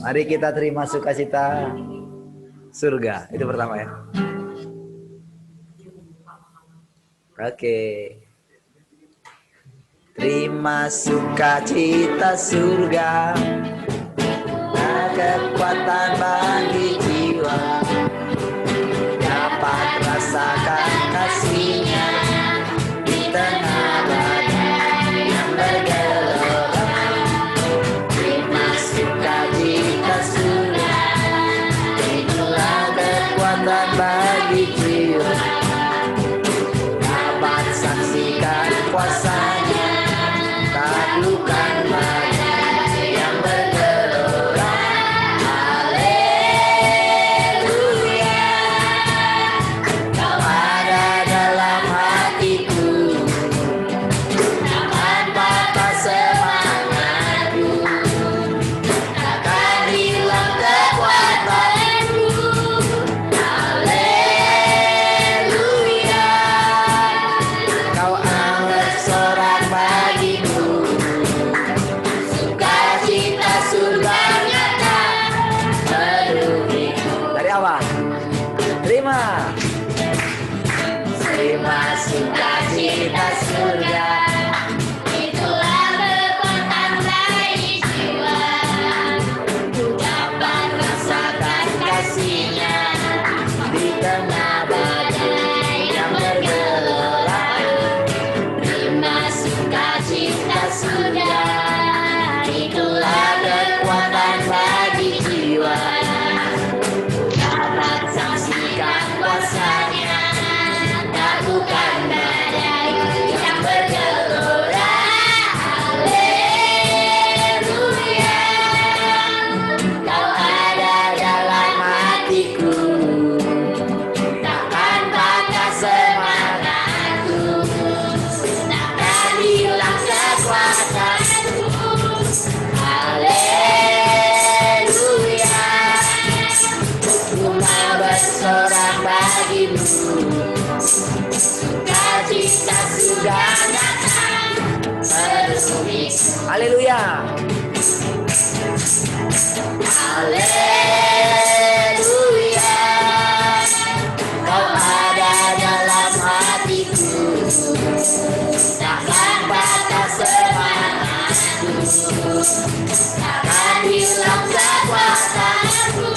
Mari kita terima sukacita surga. Itu pertama ya. Oke. Terima sukacita surga, kekuatan bagi jiwa, dapat rasakan kasihnya di tengah badai yang bergelora. Terima sukacita surga, itulah kekuatan bagi jiwa, dapat saksikan kuasanya, taklukan badai yang bergelora. Haleluya, kau ada dalam hatiku, takkan patah semangatku, takkan hilang kekuatanku. Haleluya, kau angkat sorak bagiku, sukacita surga nyata penuhi. Dari awal, terima sukacita surga, itulah kekuatan bagi jiwa, dapat rasakan kasihnya di tengah badai yang bergelora. Terima sukacita surga, itulah kekuatan bagi jiwa, dapat saksikan kuasanya, taklukan badai yang bergelora. Haleluya, kau ada dalam hatiku, takkan patah semangatku, takkan hilang kekuatanku. Haleluya, ku mau bersorak bagimu, sukacita surga nyata penuhi. Haleluya, haleluya, kau ada dalam hatiku, takkan patah semangatku, takkan hilang kekuatanku.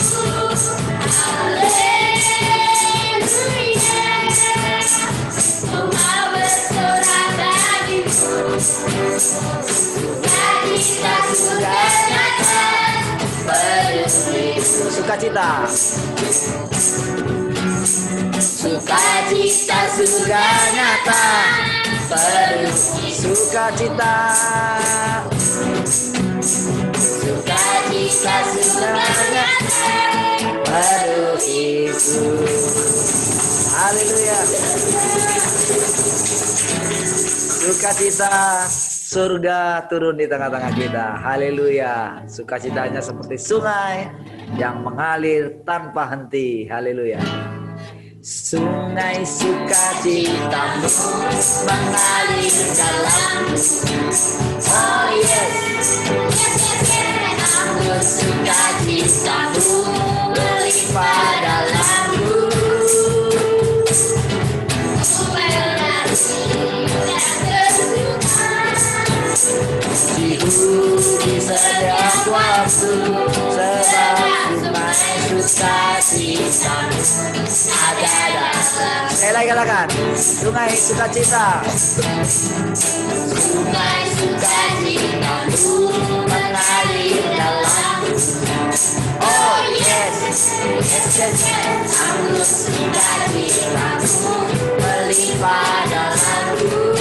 Haleluya, ku mau bersorak bagimu, sukacita surga nyata penuhi. Sukacita, sukacita surga nyata penuhi. Sukacita, sukacita surga nyata penuhiku. Haleluya, sukacita surga turun di tengah-tengah kita. Haleluya, sukacitanya seperti sungai yang mengalir tanpa henti. Haleluya, sungai sukacitamu mengalir dalamku. Oh yes, anggur sukacitamu melimpah dalamku. Di setiap waktu, sebab sungai sukacitamu ada dalam. Sekali lagi katakan, sungai sukacita, sungai sukacitamu mengalir dalamku. Oh yes, anggur sukacitamu melimpah dalamku.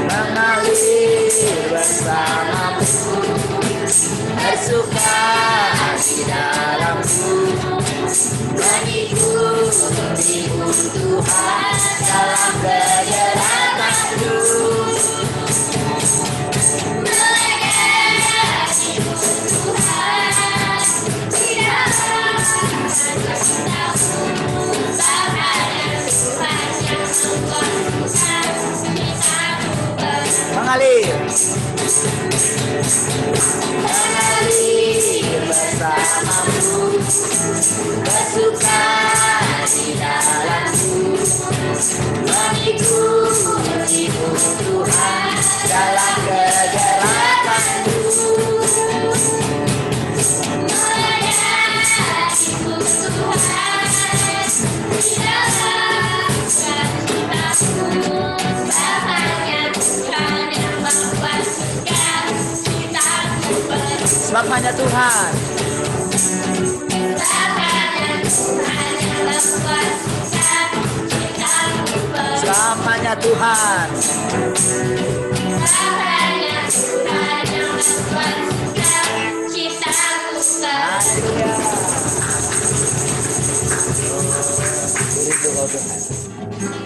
Mengalir bersamamu, bersuka di dalamku, mengikuti Tuhan dalam kegerakanku. mengalir bersamamu, bersuka di dalamku, mengikuti Tuhan dalam kegerakanku. Sebab hanya Tuhan. Sebab hanya Tuhan.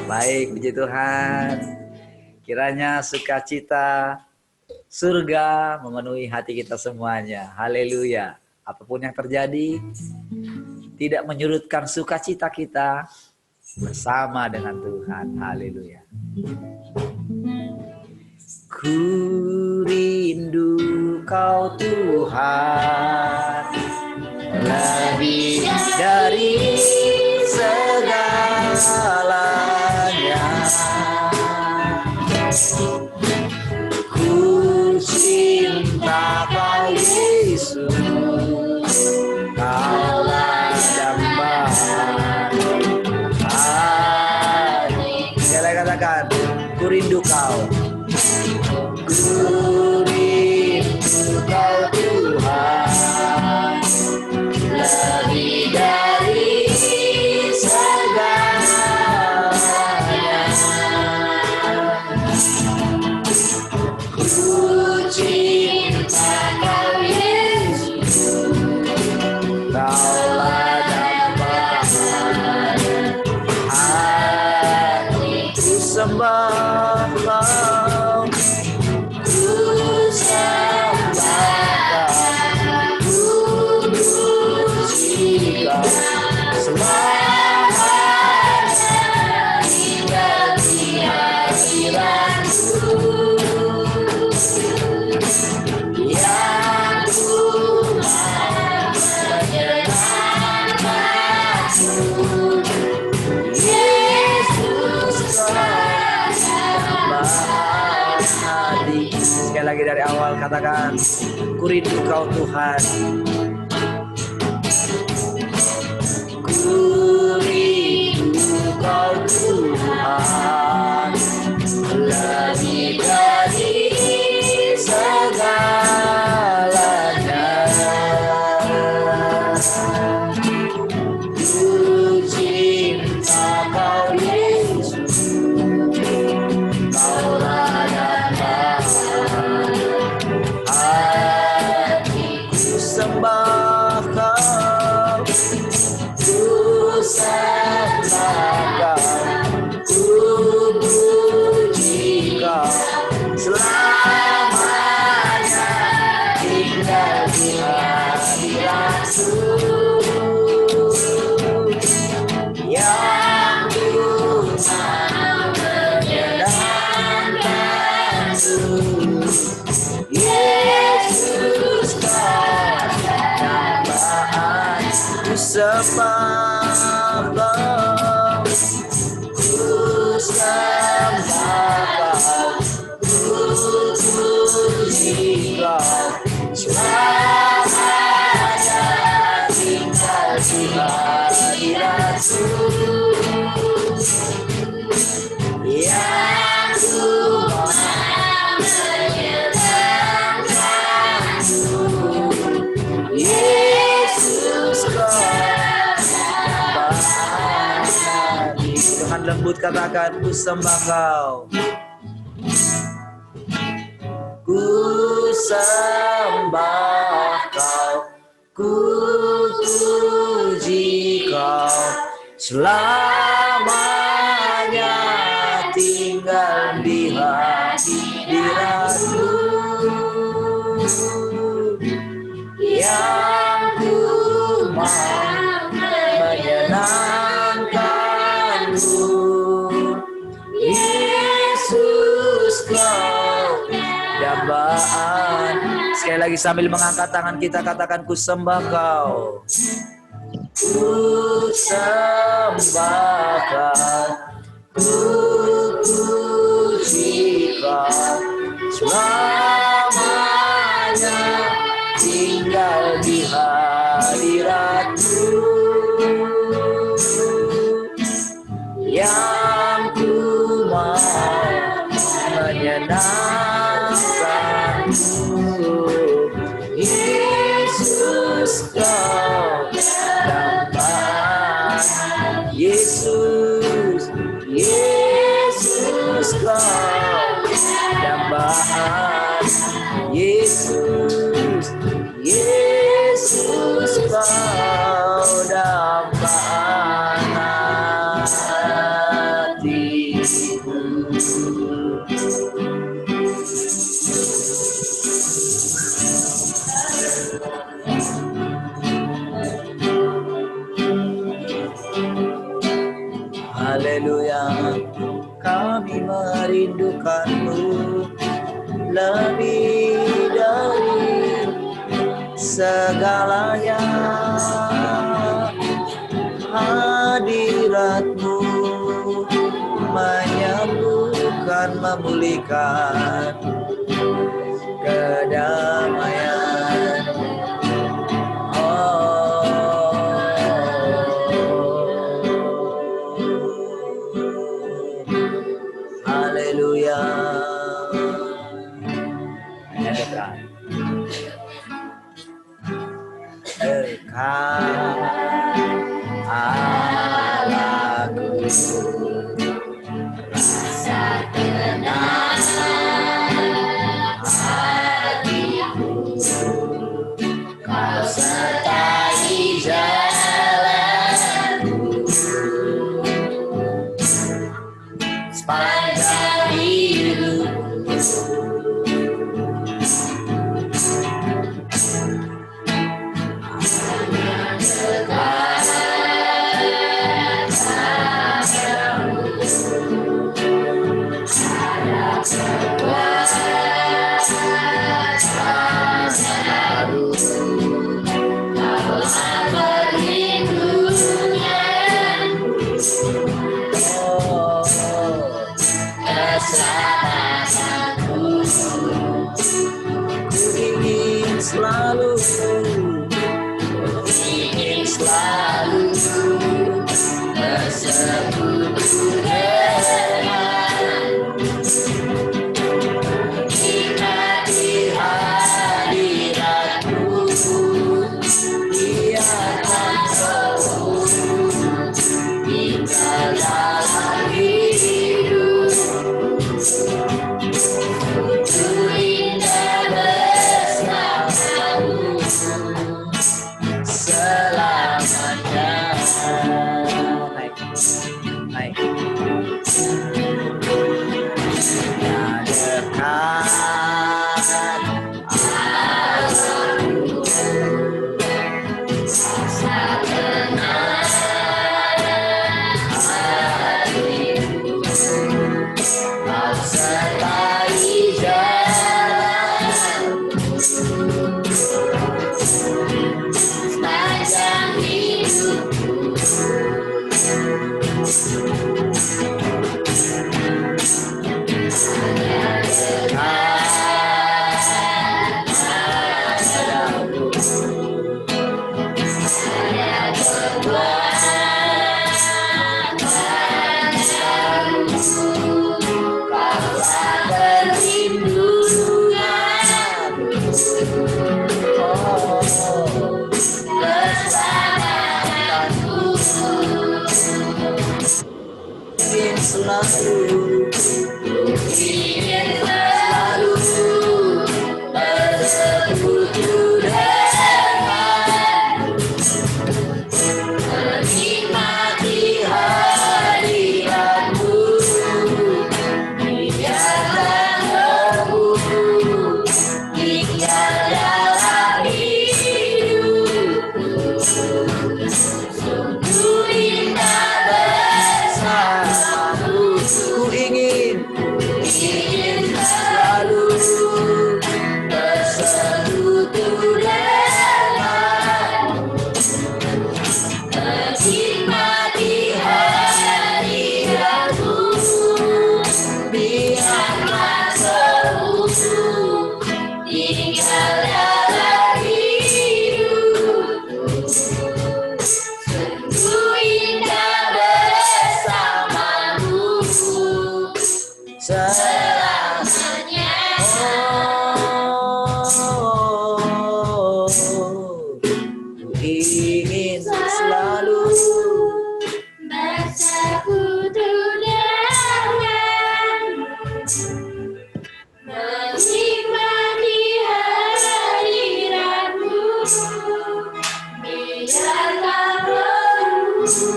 Baik, puji Tuhan. Kiranya sukacita surga memenuhi hati kita semuanya. Haleluya. Apapun yang terjadi tidak menyurutkan sukacita kita bersama dengan Tuhan. Haleluya. Ku rindu Kau Tuhan, lebih dari segalanya. Ku cinta Kau Yesus, Kaulah dambaan. Sekali katakan, ku rindu Kau. Ku rindu Kau Tuhan, lebih dari segalanya. Ku cinta Kau Yesus, Kaulah dambaan. Hatiku sembah Kau, ku sembah Kau, ku puji Kau selamanya hingga di akhiratku. Yang ku mau menyenangkanmu, Yesus Kau hati. Sekali lagi dari awal katakan, ku rindu Kau Tuhan. Ku rindu Kau Tuhan, lebih dari segalanya. Ku cinta Kau Yesus, Kaulah dambaan. Hatiku sembah Kau, ku sembah Kau, ku puji Kau selamanya hingga di akhiratku. Yang ku mau menyenangkanmu, Yesus Kau dambaan. Ku sembah Kau, ku sembah Kau, ku puji Kau selamanya tinggal di hadiratku. Yang ku mau menyenangkanmu, Yesus Kau dambaan. Dengan lembut katakan, ku sembah Kau, ku sembah Kau, ku puji Kau selamanya tinggal di hadiratku. Yang ku mau menyenangkanmu, Yesus Kau dambaan. Sekali lagi sambil mengangkat tangan kita katakan, ku sembah kau. Ku sembah kau, ku puji kau, selamanya tinggal di hadirat-Mu, yang ku mau menyenangkan-Mu. Yesus kau dambaan, Yesus, Yesus kau dambaan, Yesus, Yesus kau dambaan hatiku. Haleluya, kami merindukan-Mu lebih dari segalanya. Hadirat-Mu menyembuhkan, memulihkan, kedamaian. Haleluya. Engkau Allahku, rasa tenang hatiku, kau sertai jalanku sepanjang hidupku. Ingin selalu bersekutu denganmu, nikmati hadirat-Mu, biarkan Roh-Mu tinggal dalam hidupku, ku indah bersamamu selamanya. selamanya. Oh, ingin selalu bersekutu denganmu, menikmati hadiratmu, biarlah rohmu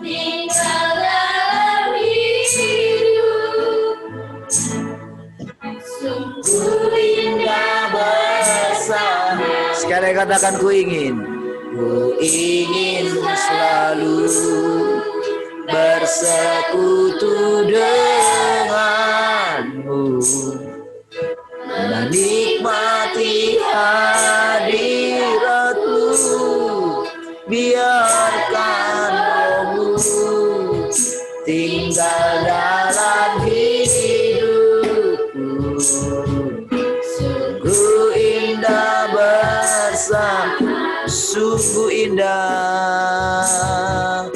tinggal dalam hidup. Sungguh indah bersama. Sekali katakan ku ingin selalu bersekutu denganmu, menikmati hadiratmu, biarkan rohmu tinggal dalam hidupku. Sungguh indah bersama, sungguh indah,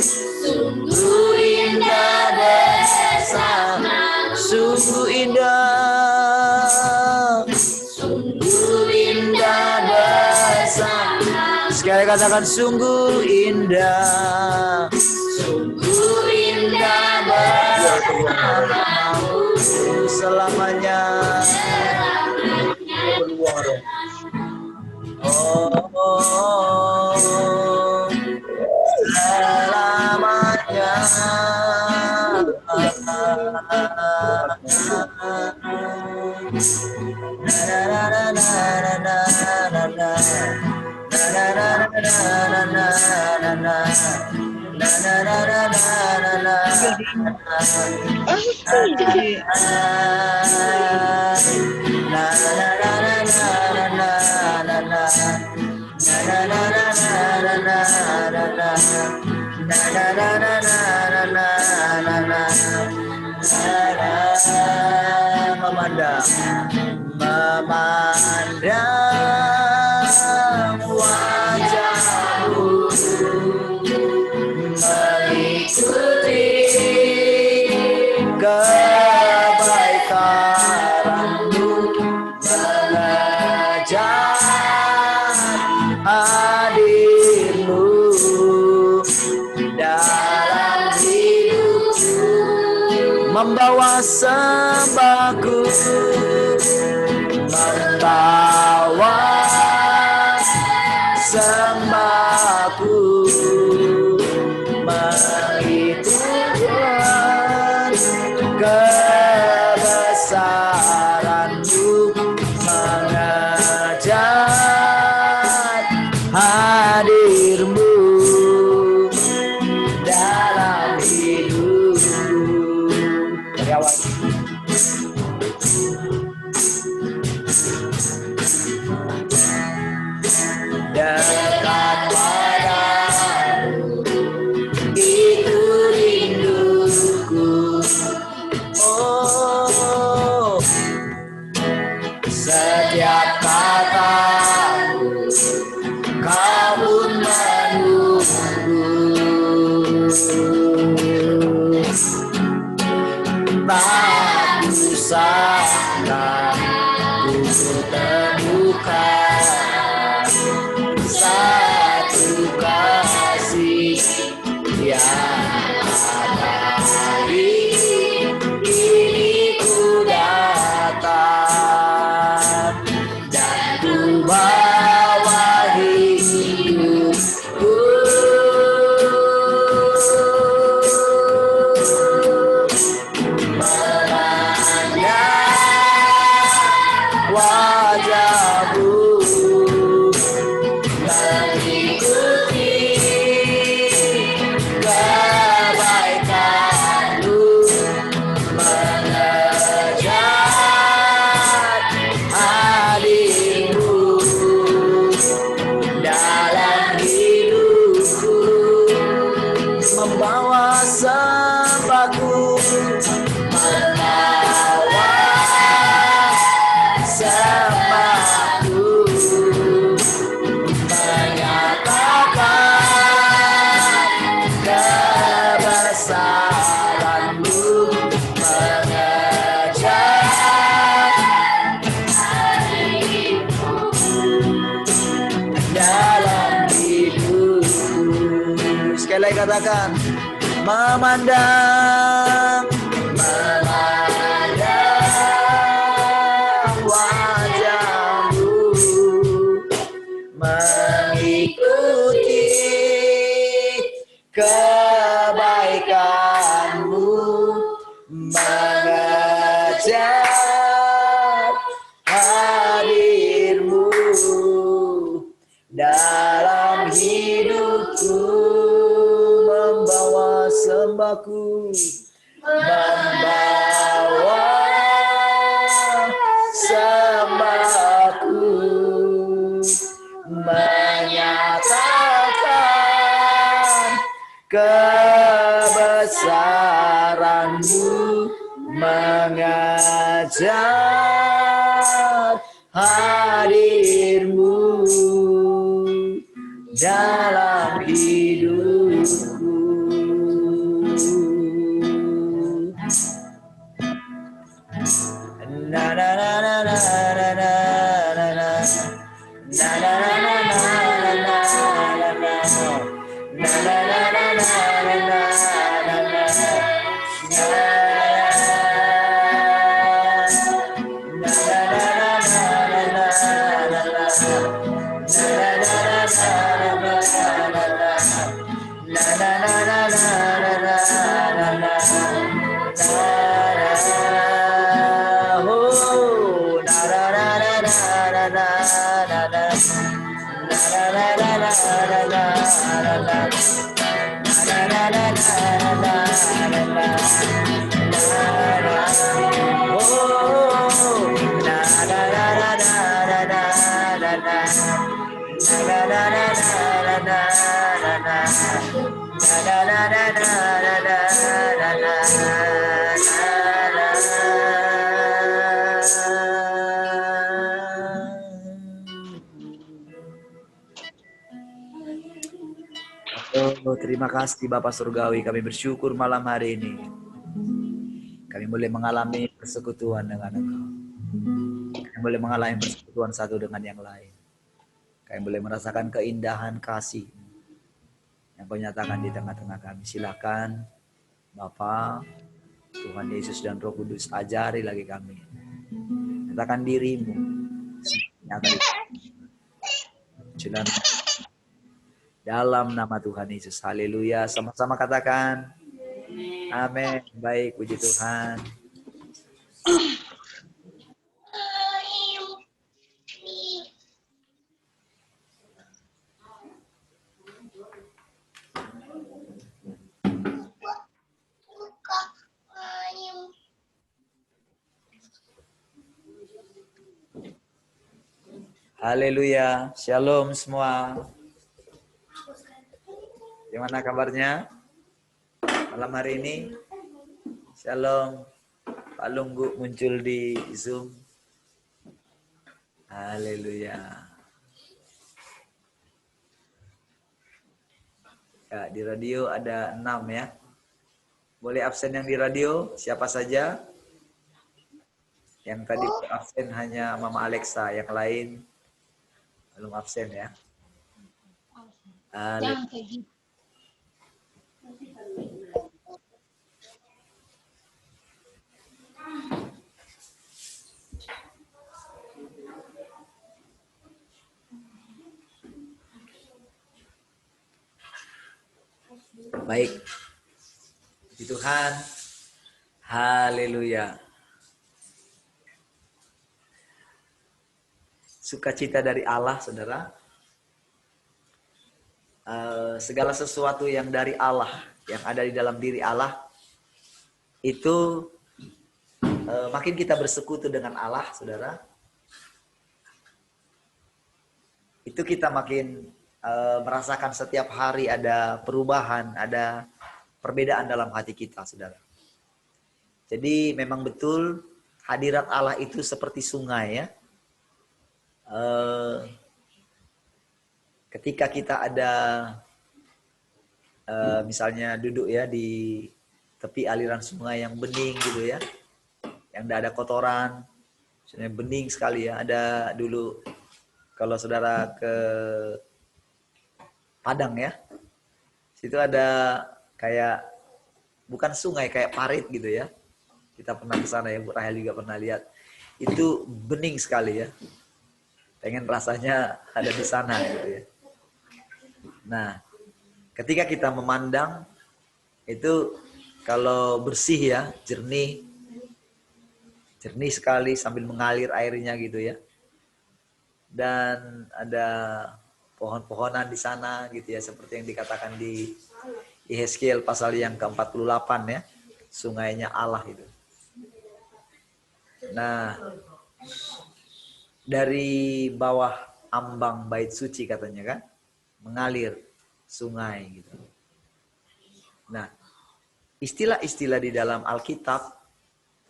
Sungguh indah bersama, sungguh indah, sungguh indah bersama, sekali katakan sungguh indah, sungguh indah bersamamu selamanya. selamanya. Oh, selamanya. Memandang wajahmu, mengikuti kebaikanmu, mengejar hadirmu dalam hidupku, membawa sembahku, membawa sembahku, menghitungkan kebesaranmu, mengejar hadirmu dalam hidupku. Dari awal. Dekat padamu, itu rinduku. Oh, setiap katamu kau pun menunggu. Tak usahkan ku temukan satu kasih yang abadi. Kini ku datang dan ku bawa hidupku, memandang wajahmu, katakan memandang wajahmu, mengikuti kebaikanmu, mengejar hadirmu dalam hidupku, membawa sembahku, membawa sembahku, menyatakan kebesaranmu, mengajar hadirmu dalam hidupku. Na na na na na na na na na. Na na na na na na na na. Na na na na na na na na. Oh, terima kasih Bapak Surgawi, kami bersyukur malam hari ini. Kami boleh mengalami persekutuan dengan Engkau. Kami boleh mengalami persekutuan satu dengan yang lain. Kami boleh merasakan keindahan kasih yang Kau nyatakan di tengah-tengah kami. Silakan Bapa, Tuhan Yesus dan Roh Kudus, ajari lagi kami. Nyatakan dirimu. Nyata di dalam nama Tuhan Yesus. Haleluya. Sama-sama katakan. Amin. Baik, puji Tuhan. Haleluya. Shalom semua. Gimana kabarnya malam hari ini? Shalom. Pak Lunggu muncul di Zoom. Haleluya. Ya, di radio ada 6 ya. Boleh absen yang di radio, siapa saja? Yang tadi absen hanya Mama Alexa, yang lain belum absen ya. Haleluya. Baik, puji Tuhan, haleluya. Sukacita dari Allah, saudara. Segala sesuatu yang dari Allah, yang ada di dalam diri Allah, itu makin kita bersekutu dengan Allah, saudara, itu kita makin merasakan setiap hari ada perubahan, ada perbedaan dalam hati kita, saudara. Jadi memang betul hadirat Allah itu seperti sungai ya. Ketika kita ada misalnya duduk ya di tepi aliran sungai yang bening gitu ya, yang tidak ada kotoran, sebenarnya bening sekali ya. Ada dulu kalau saudara ke Padang ya, Situ ada kayak bukan sungai, kayak parit gitu ya. Kita pernah ke sana ya, Bu Rahel juga pernah lihat. Itu bening sekali ya. Pengen rasanya ada di sana gitu ya. Nah, ketika kita memandang itu kalau bersih ya, jernih sekali sambil mengalir airnya gitu ya. Dan ada pohon-pohonan di sana gitu ya, seperti yang dikatakan di Yehezkiel pasal yang ke-48 ya, sungainya Allah itu. Nah, dari bawah ambang bait suci katanya kan, mengalir sungai gitu. Nah, istilah-istilah di dalam Alkitab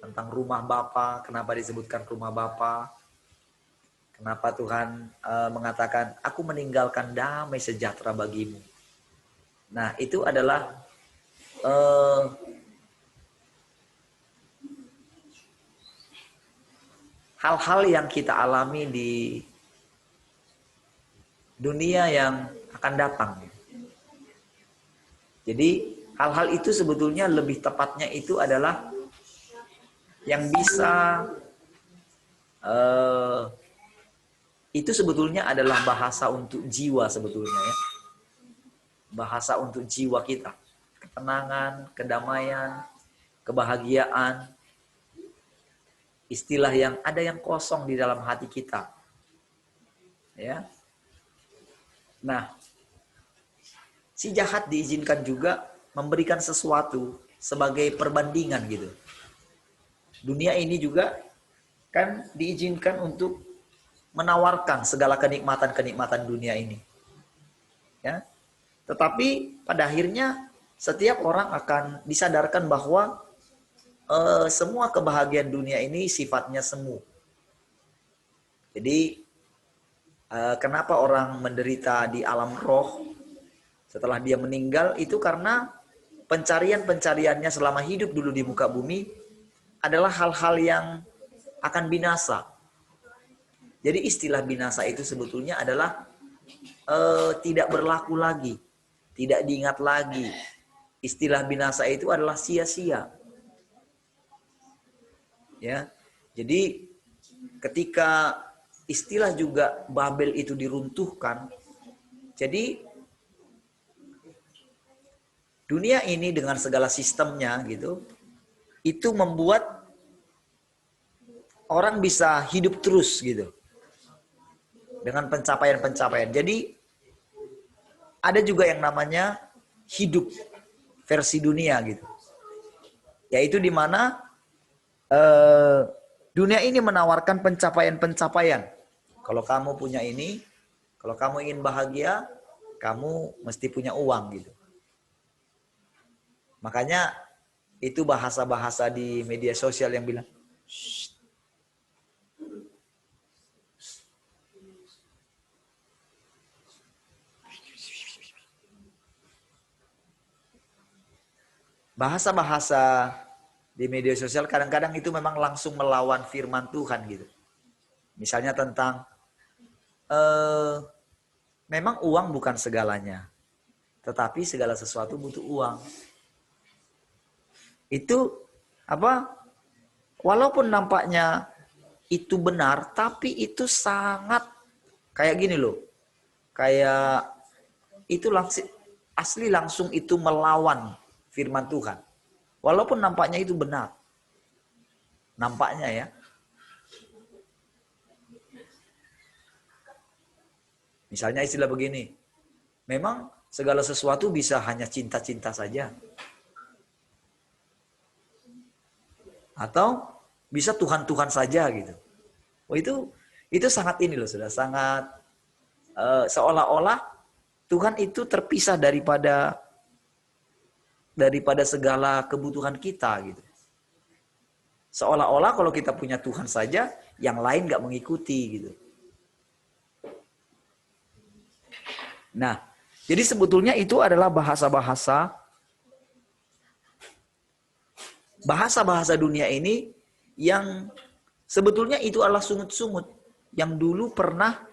tentang rumah Bapa, kenapa disebutkan rumah Bapa? Kenapa Tuhan mengatakan, aku meninggalkan damai sejahtera bagimu. Nah, itu adalah hal-hal yang kita alami di dunia yang akan datang. Jadi, hal-hal itu sebetulnya lebih tepatnya itu adalah yang bisa itu sebetulnya adalah bahasa untuk jiwa sebetulnya ya. Bahasa untuk jiwa kita. Ketenangan, kedamaian, kebahagiaan. Istilah yang ada yang kosong di dalam hati kita. Ya. Nah, si jahat diizinkan juga memberikan sesuatu sebagai perbandingan gitu. Dunia ini juga kan diizinkan untuk menawarkan segala kenikmatan-kenikmatan dunia ini. Ya. Tetapi pada akhirnya setiap orang akan disadarkan bahwa semua kebahagiaan dunia ini sifatnya semu. Jadi kenapa orang menderita di alam roh setelah dia meninggal itu karena pencarian-pencariannya selama hidup dulu di muka bumi adalah hal-hal yang akan binasa. Jadi istilah binasa itu sebetulnya adalah tidak berlaku lagi, tidak diingat lagi. Istilah binasa itu adalah sia-sia. Ya, jadi ketika istilah juga Babel itu diruntuhkan, jadi dunia ini dengan segala sistemnya gitu, itu membuat orang bisa hidup terus gitu. Dengan pencapaian-pencapaian. Jadi ada juga yang namanya hidup versi dunia gitu. Yaitu di mana dunia ini menawarkan pencapaian-pencapaian. Kalau kamu punya ini, kalau kamu ingin bahagia, kamu mesti punya uang gitu. Makanya itu bahasa-bahasa di media sosial yang bilang, bahasa-bahasa di media sosial kadang-kadang itu memang langsung melawan firman Tuhan gitu. Misalnya tentang memang uang bukan segalanya, tetapi segala sesuatu butuh uang. Itu apa? Walaupun nampaknya itu benar, tapi itu sangat kayak gini loh. Kayak itu asli langsung itu melawan firman Tuhan. Walaupun nampaknya itu benar. Nampaknya ya. Misalnya istilah begini. Memang segala sesuatu bisa hanya cinta-cinta saja. Atau bisa Tuhan-Tuhan saja gitu. Oh itu sangat ini loh sudah sangat seolah-olah Tuhan itu terpisah daripada segala kebutuhan kita gitu. Seolah-olah kalau kita punya Tuhan saja, yang lain gak mengikuti gitu. Nah, jadi sebetulnya itu adalah bahasa-bahasa dunia ini yang sebetulnya itu adalah sungut-sungut yang dulu pernah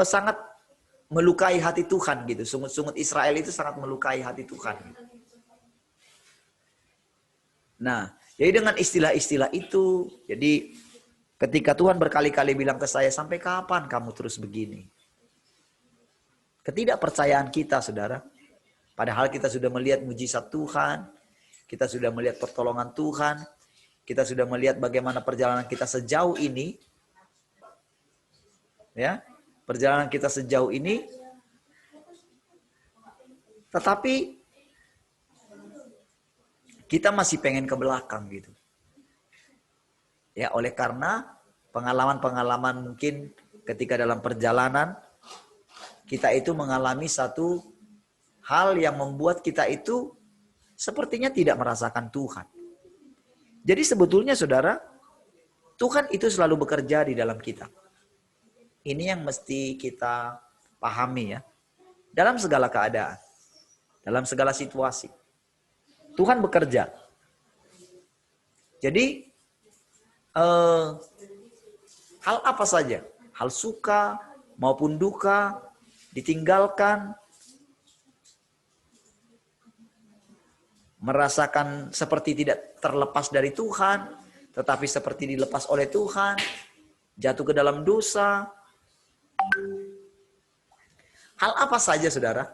sangat melukai hati Tuhan gitu. Sungut-sungut Israel itu sangat melukai hati Tuhan. Nah, jadi dengan istilah-istilah itu, jadi ketika Tuhan berkali-kali bilang ke saya, sampai kapan kamu terus begini? Ketidakpercayaan kita, saudara. Padahal kita sudah melihat mujizat Tuhan, kita sudah melihat pertolongan Tuhan, kita sudah melihat bagaimana perjalanan kita sejauh ini. Ya, perjalanan kita sejauh ini. Tetapi kita masih pengen ke belakang gitu. Ya, oleh karena pengalaman-pengalaman mungkin ketika dalam perjalanan kita itu mengalami satu hal yang membuat kita itu sepertinya tidak merasakan Tuhan. Jadi sebetulnya saudara, Tuhan itu selalu bekerja di dalam kita. Ini yang mesti kita pahami ya. Dalam segala keadaan, dalam segala situasi, Tuhan bekerja. Jadi hal apa saja, hal suka maupun duka, ditinggalkan, merasakan seperti tidak terlepas dari Tuhan, tetapi seperti dilepas oleh Tuhan, jatuh ke dalam dosa. Hal apa saja, saudara?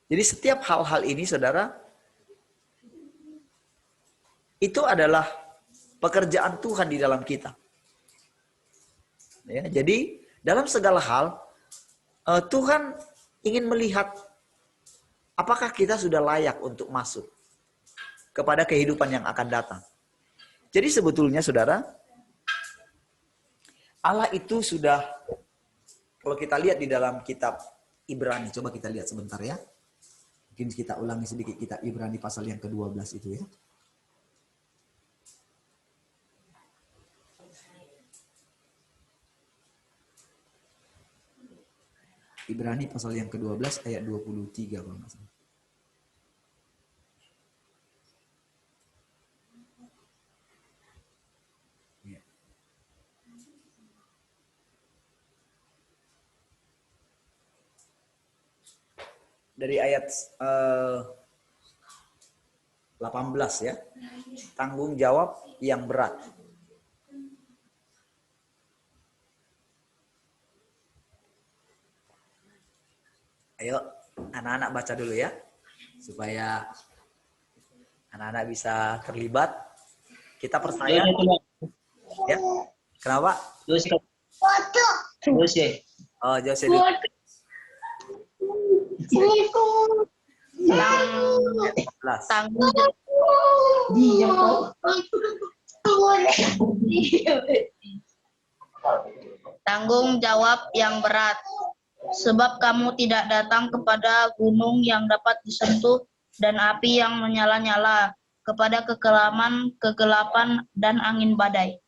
Jadi setiap hal-hal ini, saudara, itu adalah pekerjaan Tuhan di dalam kita. Ya, jadi dalam segala hal, Tuhan ingin melihat apakah kita sudah layak untuk masuk kepada kehidupan yang akan datang. Jadi sebetulnya, saudara, Allah itu sudah, kalau kita lihat di dalam kitab Ibrani, coba kita lihat sebentar ya. Mungkin kita ulangi sedikit kitab Ibrani pasal yang ke-12 itu ya. Ibrani pasal yang ke-12 ayat 23 kalau nggak salah. Ya. Dari ayat 18 ya. Tanggung jawab yang berat. Ayo anak-anak baca dulu ya. Supaya anak-anak bisa terlibat. Kita percaya. Ya. Kenapa? Jose. Oh, Jose dulu. Tanggung tanggung jawab yang berat, sebab kamu tidak datang kepada gunung yang dapat disentuh dan api yang menyala-nyala, kepada kegelapan dan angin badai.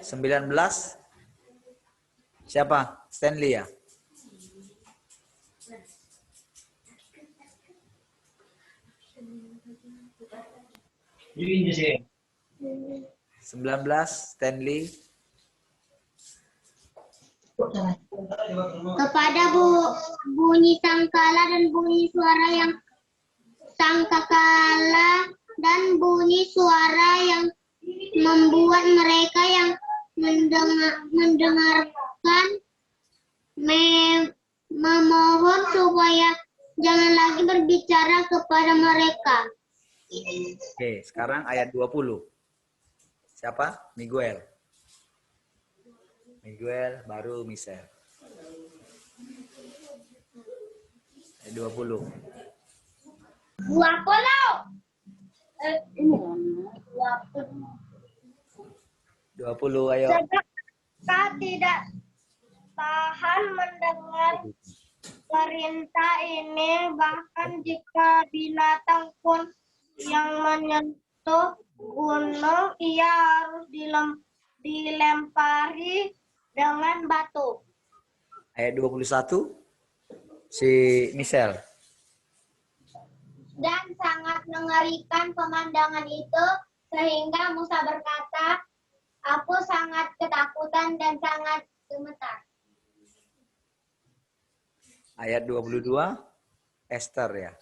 Sembilan belas. Siapa? Stanley ya? Ini sih. 19 Stanley. Kepada bunyi sangkala dan bunyi suara yang sangkakala dan bunyi suara yang membuat mereka yang mendengarkan memohon supaya jangan lagi berbicara kepada mereka. Oke, sekarang ayat 20. Siapa? Miguel. Miguel baru Michel. Ayat 20. 20 ayo. Mereka tidak tahan mendengar perintah ini, bahkan jika binatang pun yang menyentuh gunung, ia harus dilempari dengan batu. Ayat 21, si Michelle. Dan sangat mengerikan pemandangan itu, sehingga Musa berkata, aku sangat ketakutan dan sangat gemetar. Ayat 22, Esther ya.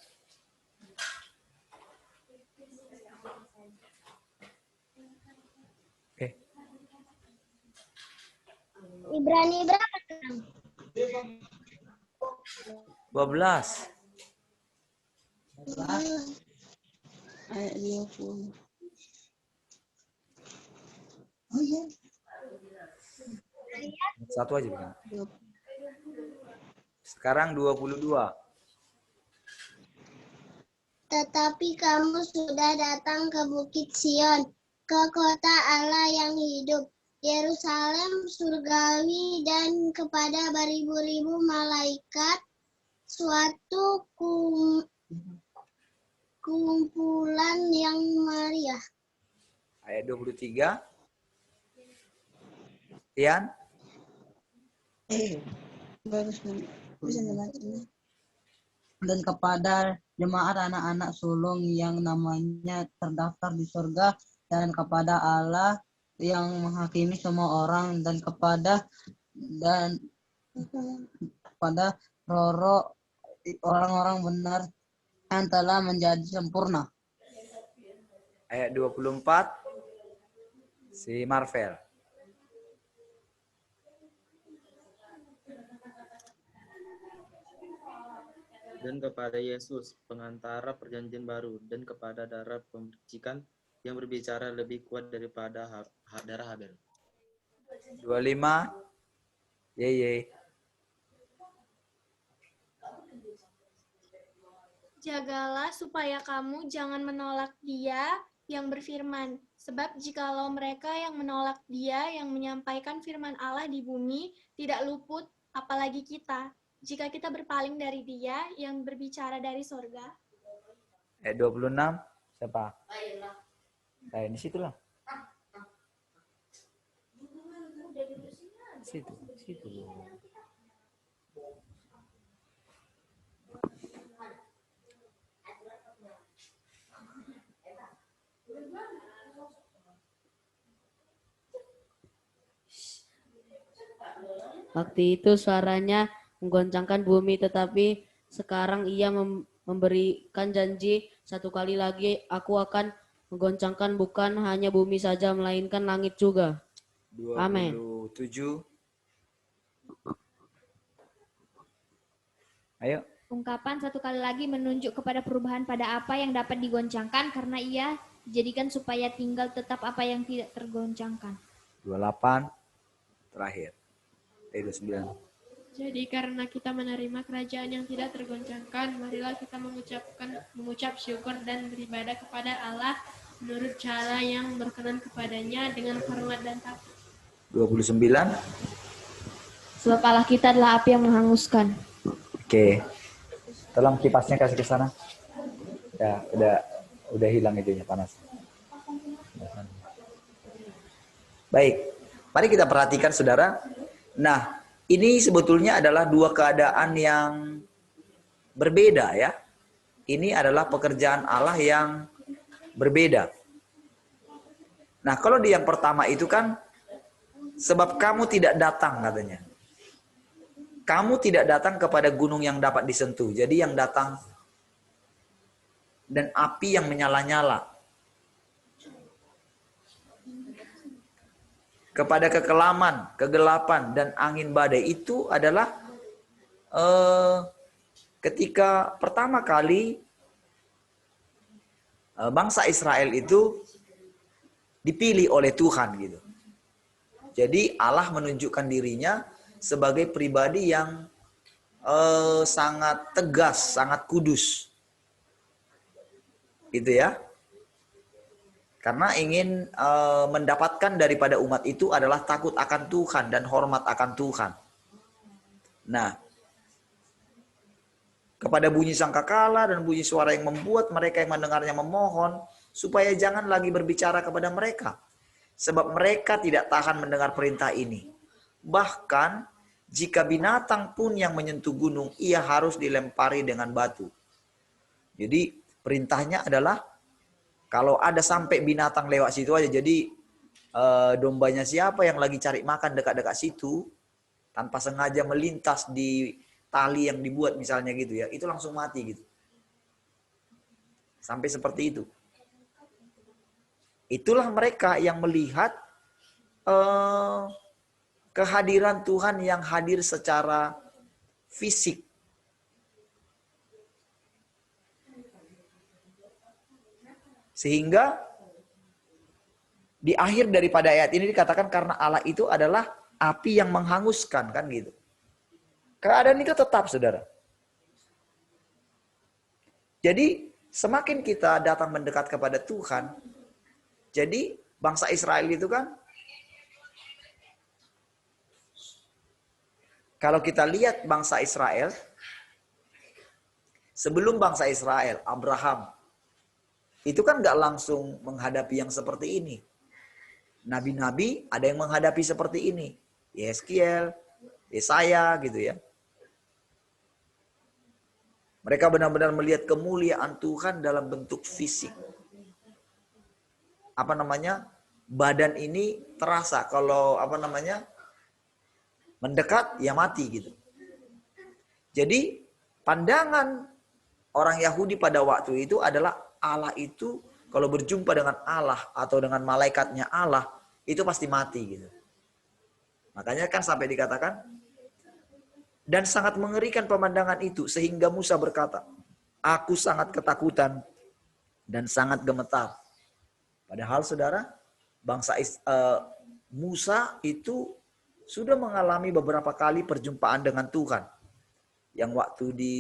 Oke. Ibrani berapa? 12. Ayat 20. Satu aja bukan. Sekarang 22. Tetapi kamu sudah datang ke Bukit Sion, ke kota Allah yang hidup, Yerusalem surgawi, dan kepada beribu-ribu malaikat, suatu kumpulan yang meriah. Ayat 23. Tian? Bagus, bisa membacanya. Dan kepada jemaat anak-anak sulung yang namanya terdaftar di surga, dan kepada Allah yang menghakimi semua orang, dan kepada roro orang-orang benar yang telah menjadi sempurna. Ayat 24. Si Marvel. Dan kepada Yesus, pengantara perjanjian baru, dan kepada darah pembercikan yang berbicara lebih kuat daripada darah Habel. 25. Ye. Jagalah supaya kamu jangan menolak Dia yang berfirman, sebab jikalau mereka yang menolak Dia yang menyampaikan firman Allah di bumi tidak luput, apalagi kita, jika kita berpaling dari Dia yang berbicara dari sorga. Ayat 26. Siapa? Saya di situ lah. Situ. Waktu itu suaranya menggoncangkan bumi, tetapi sekarang ia memberikan janji, satu kali lagi aku akan menggoncangkan bukan hanya bumi saja, melainkan langit juga. Amin. 27. Ayo. Ungkapan satu kali lagi menunjuk kepada perubahan pada apa yang dapat digoncangkan, karena ia dijadikan supaya tinggal tetap apa yang tidak tergoncangkan. 28. Terakhir. 29. Jadi karena kita menerima kerajaan yang tidak tergoncangkan, marilah kita mengucap syukur dan beribadah kepada Allah menurut cara yang berkenan kepadanya dengan hormat dan takut. 29. Sebab Allah kita adalah api yang menghanguskan. Oke. Tolong kipasnya kasih ke sana. Ya, udah hilang itunya, panas. Baik. Mari kita perhatikan saudara. Nah, ini sebetulnya adalah dua keadaan yang berbeda ya. Ini adalah pekerjaan Allah yang berbeda. Nah, kalau di yang pertama itu kan sebab kamu tidak datang katanya. Kamu tidak datang kepada gunung yang dapat disentuh. Jadi yang datang dan api yang menyala-nyala. Kepada kekelaman, kegelapan, dan angin badai itu adalah ketika pertama kali bangsa Israel itu dipilih oleh Tuhan gitu. Jadi Allah menunjukkan dirinya sebagai pribadi yang sangat tegas, sangat kudus. Gitu ya. Karena ingin mendapatkan daripada umat itu adalah takut akan Tuhan dan hormat akan Tuhan. Nah, kepada bunyi sangkakala dan bunyi suara yang membuat mereka yang mendengarnya memohon supaya jangan lagi berbicara kepada mereka. sebab mereka tidak tahan mendengar perintah ini. Bahkan jika binatang pun yang menyentuh gunung, ia harus dilempari dengan batu. Jadi perintahnya adalah kalau ada sampai binatang lewat situ aja, jadi dombanya siapa yang lagi cari makan dekat-dekat situ, tanpa sengaja melintas di tali yang dibuat misalnya gitu ya, itu langsung mati gitu. Sampai seperti itu. Itulah mereka yang melihat kehadiran Tuhan yang hadir secara fisik. Sehingga di akhir daripada ayat ini dikatakan karena Allah itu adalah api yang menghanguskan, kan gitu. Keadaan itu tetap, saudara. Jadi semakin kita datang mendekat kepada Tuhan, jadi bangsa Israel itu kan, kalau kita lihat bangsa Israel, sebelum bangsa Israel, Abraham, itu kan nggak langsung menghadapi yang seperti ini. Nabi-nabi ada yang menghadapi seperti ini. Yeskiel, Yesaya gitu ya. Mereka benar-benar melihat kemuliaan Tuhan dalam bentuk fisik. Apa namanya? Badan ini terasa kalau mendekat ya mati gitu. Jadi pandangan orang Yahudi pada waktu itu adalah Allah itu kalau berjumpa dengan Allah atau dengan malaikatnya Allah itu pasti mati gitu. Makanya kan sampai dikatakan dan sangat mengerikan pemandangan itu sehingga Musa berkata, aku sangat ketakutan dan sangat gemetar. Padahal saudara, Musa itu sudah mengalami beberapa kali perjumpaan dengan Tuhan. Yang waktu di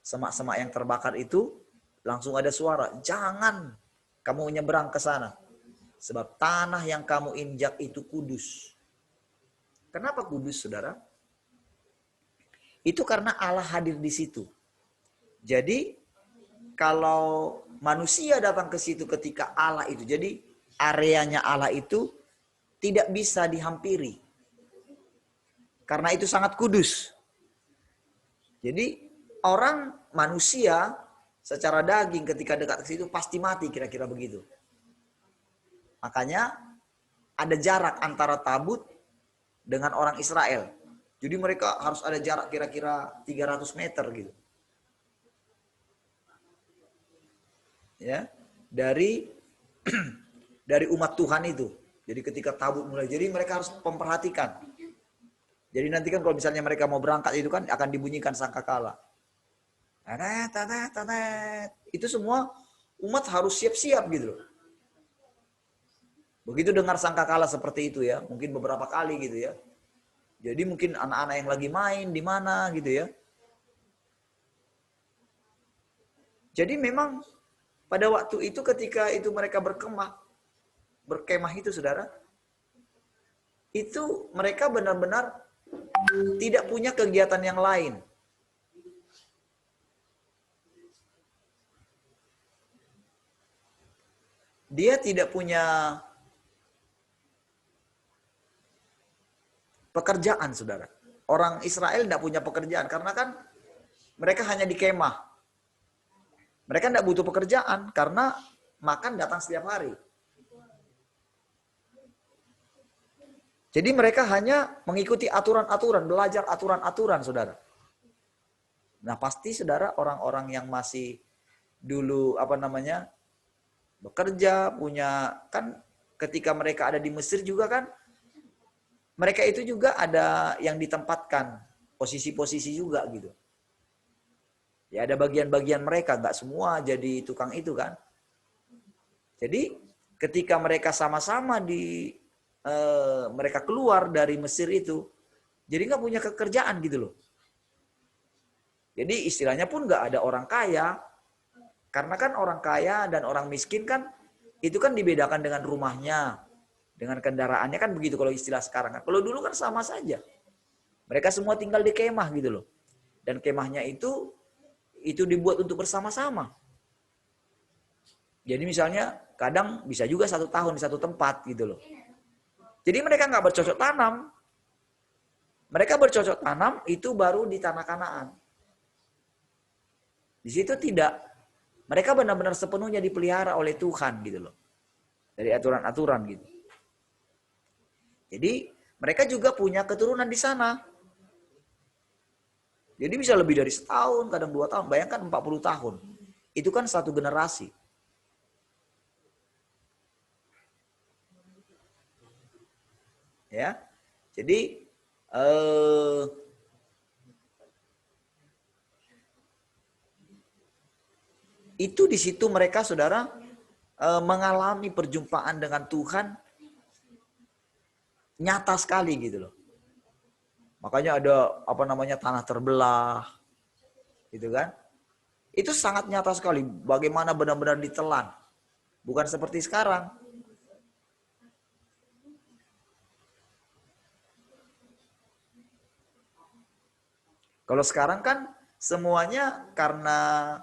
semak-semak yang terbakar itu langsung ada suara, jangan kamu menyeberang ke sana. Sebab tanah yang kamu injak itu kudus. Kenapa kudus, saudara? Itu karena Allah hadir di situ. Jadi, kalau manusia datang ke situ ketika Allah itu, jadi areanya Allah itu tidak bisa dihampiri. Karena itu sangat kudus. Jadi, orang manusia secara daging ketika dekat ke situ pasti mati, kira-kira begitu. Makanya ada jarak antara tabut dengan orang Israel. Jadi mereka harus ada jarak kira-kira 300 meter gitu. Ya, dari umat Tuhan itu. Jadi ketika tabut mulai, jadi mereka harus memperhatikan. Jadi nanti kan kalau misalnya mereka mau berangkat itu kan akan dibunyikan sangkakala. Itu semua umat harus siap-siap gitu loh. Begitu dengar sangkakala seperti itu ya, mungkin beberapa kali gitu ya. Jadi mungkin anak-anak yang lagi main di mana gitu ya. Jadi memang pada waktu itu ketika itu mereka berkemah itu saudara, itu mereka benar-benar tidak punya kegiatan yang lain. Dia tidak punya pekerjaan, saudara. Orang Israel tidak punya pekerjaan karena kan mereka hanya di kemah. Mereka tidak butuh pekerjaan karena makan datang setiap hari. Jadi mereka hanya mengikuti aturan-aturan, belajar aturan-aturan, saudara. Nah pasti saudara orang-orang yang masih dulu bekerja, punya, kan ketika mereka ada di Mesir juga kan, mereka itu juga ada yang ditempatkan, posisi-posisi juga gitu. Ya ada bagian-bagian mereka, nggak semua jadi tukang itu kan. Jadi ketika mereka sama-sama mereka keluar dari Mesir itu, jadi nggak punya pekerjaan gitu loh. Jadi istilahnya pun nggak ada orang kaya, karena kan orang kaya dan orang miskin kan itu kan dibedakan dengan rumahnya, dengan kendaraannya kan begitu kalau istilah sekarang kan. Kalau dulu kan sama saja. Mereka semua tinggal di kemah gitu loh. Dan kemahnya itu dibuat untuk bersama-sama. Jadi misalnya kadang bisa juga 1 tahun di satu tempat gitu loh. Jadi mereka nggak bercocok tanam. Mereka bercocok tanam itu baru di tanah Kanaan. Di situ tidak. Mereka benar-benar sepenuhnya dipelihara oleh Tuhan gitu loh. Dari aturan-aturan gitu. Jadi mereka juga punya keturunan di sana. Jadi bisa lebih dari setahun, kadang 2 tahun. Bayangkan 40 tahun. Itu kan satu generasi. Ya, jadi itu di situ mereka, saudara, mengalami perjumpaan dengan Tuhan nyata sekali gitu loh. Makanya ada tanah terbelah, gitu kan? Itu sangat nyata sekali. Bagaimana benar-benar ditelan, bukan seperti sekarang. Kalau sekarang kan semuanya karena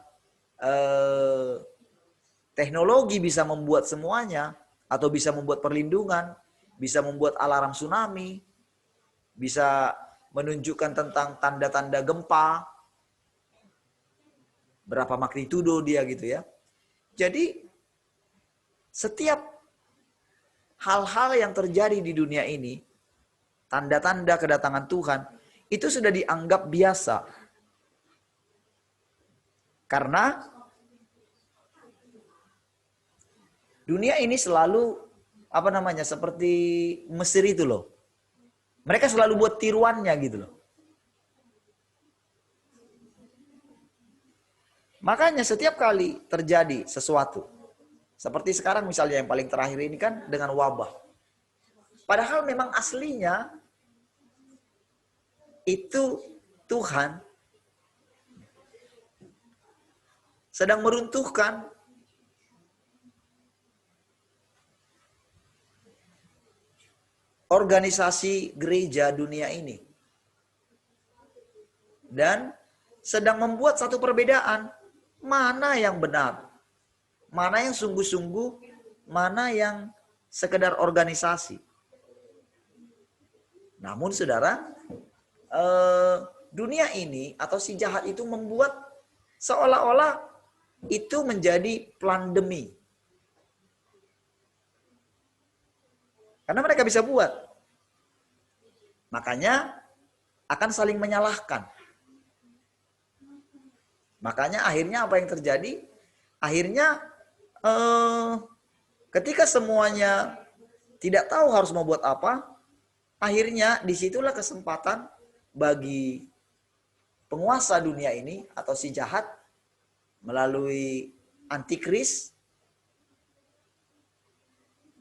teknologi bisa membuat semuanya, atau bisa membuat perlindungan, bisa membuat alarm tsunami, bisa menunjukkan tentang tanda-tanda gempa, berapa magnitudo dia gitu ya. Jadi setiap hal-hal yang terjadi di dunia ini, tanda-tanda kedatangan Tuhan, itu sudah dianggap biasa. Karena dunia ini selalu seperti Mesir itu loh. Mereka selalu buat tiruannya gitu loh. Makanya setiap kali terjadi sesuatu, seperti sekarang misalnya yang paling terakhir ini kan dengan wabah. Padahal memang aslinya itu Tuhan sedang meruntuhkan organisasi gereja dunia ini. Dan sedang membuat satu perbedaan. Mana yang benar? Mana yang sungguh-sungguh? Mana yang sekedar organisasi? Namun saudara, dunia ini atau si jahat itu membuat seolah-olah itu menjadi plandemi. Karena mereka bisa buat. Makanya akan saling menyalahkan. Makanya akhirnya apa yang terjadi? Akhirnya ketika semuanya tidak tahu harus mau buat apa, akhirnya disitulah kesempatan bagi penguasa dunia ini atau si jahat melalui antikris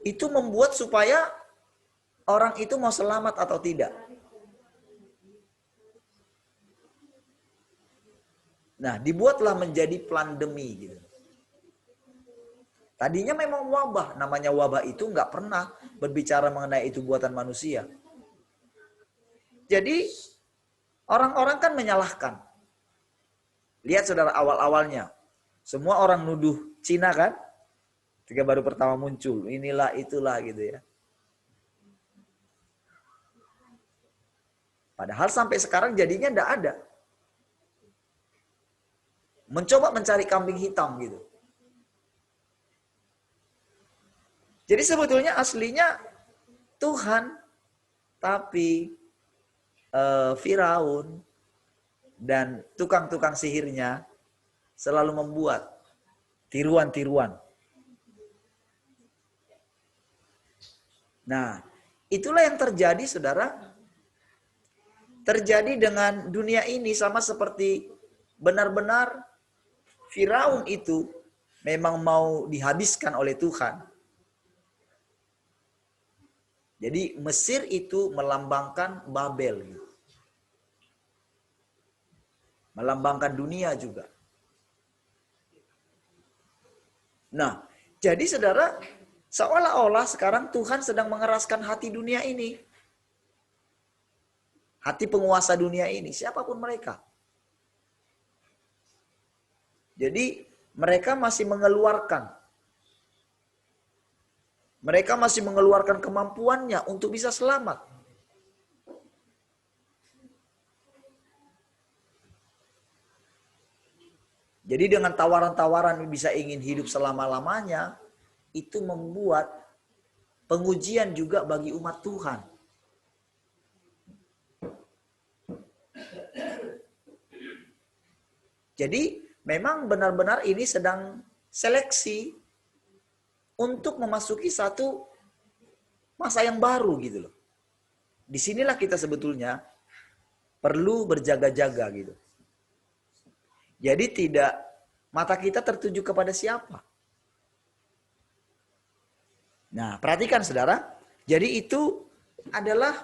itu membuat supaya orang itu mau selamat atau tidak. Nah, dibuatlah menjadi plandemi gitu. Tadinya memang wabah, namanya wabah itu nggak pernah berbicara mengenai itu buatan manusia. Jadi orang-orang kan menyalahkan. Lihat saudara awal-awalnya, semua orang nuduh Cina kan? Ketika baru pertama muncul, inilah itulah gitu ya. Padahal sampai sekarang jadinya enggak ada. Mencoba mencari kambing hitam gitu. Jadi sebetulnya aslinya Tuhan, tapi Firaun dan tukang-tukang sihirnya selalu membuat tiruan-tiruan. Nah, itulah yang terjadi, saudara. Terjadi dengan dunia ini sama seperti benar-benar Firaun itu memang mau dihabiskan oleh Tuhan. Jadi Mesir itu melambangkan Babel. Melambangkan dunia juga. Nah, jadi saudara, seolah-olah sekarang Tuhan sedang mengeraskan hati dunia ini. Hati penguasa dunia ini, siapapun mereka. Jadi, mereka masih mengeluarkan Mereka masih mengeluarkan kemampuannya untuk bisa selamat. Jadi dengan tawaran-tawaran bisa ingin hidup selama-lamanya, itu membuat pengujian juga bagi umat Tuhan. Jadi memang benar-benar ini sedang seleksi untuk memasuki satu masa yang baru gitu loh. Disinilah kita sebetulnya perlu berjaga-jaga gitu. Jadi tidak mata kita tertuju kepada siapa. Nah, perhatikan saudara. Jadi itu adalah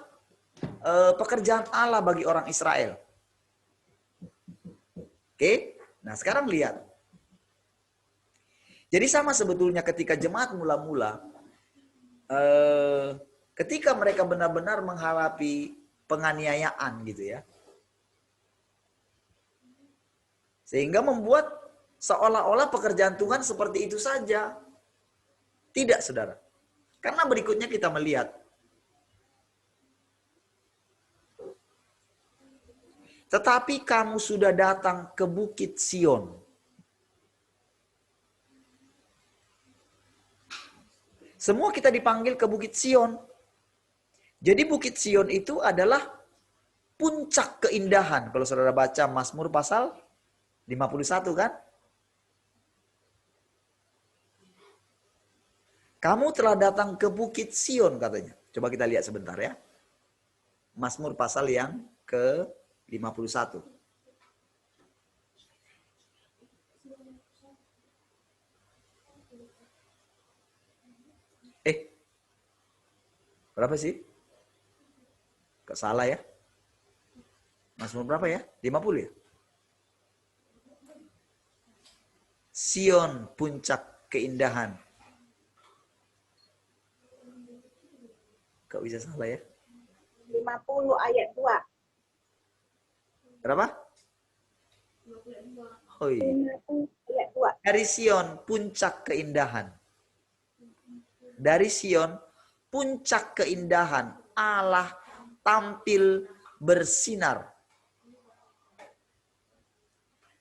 pekerjaan Allah bagi orang Israel. Oke, nah sekarang lihat. Jadi sama sebetulnya ketika jemaat mula-mula, ketika mereka benar-benar menghadapi penganiayaan gitu ya. Sehingga membuat seolah-olah pekerjaan Tuhan seperti itu saja. Tidak, saudara. Karena berikutnya kita melihat. Tetapi kamu sudah datang ke Bukit Sion. Semua kita dipanggil ke Bukit Sion. Jadi Bukit Sion itu adalah puncak keindahan. Kalau saudara baca Mazmur pasal 51 kan? Kamu telah datang ke Bukit Sion katanya. Coba kita lihat sebentar ya. Mazmur pasal yang ke-51. Berapa sih? Gak salah ya? Mazmur berapa ya? 50 ya? Sion, puncak keindahan. Kok bisa salah ya? 50 ayat 2. Berapa? Oh iya. 50 ayat 2. Dari Sion, puncak keindahan. Dari Sion, puncak keindahan. Allah tampil bersinar.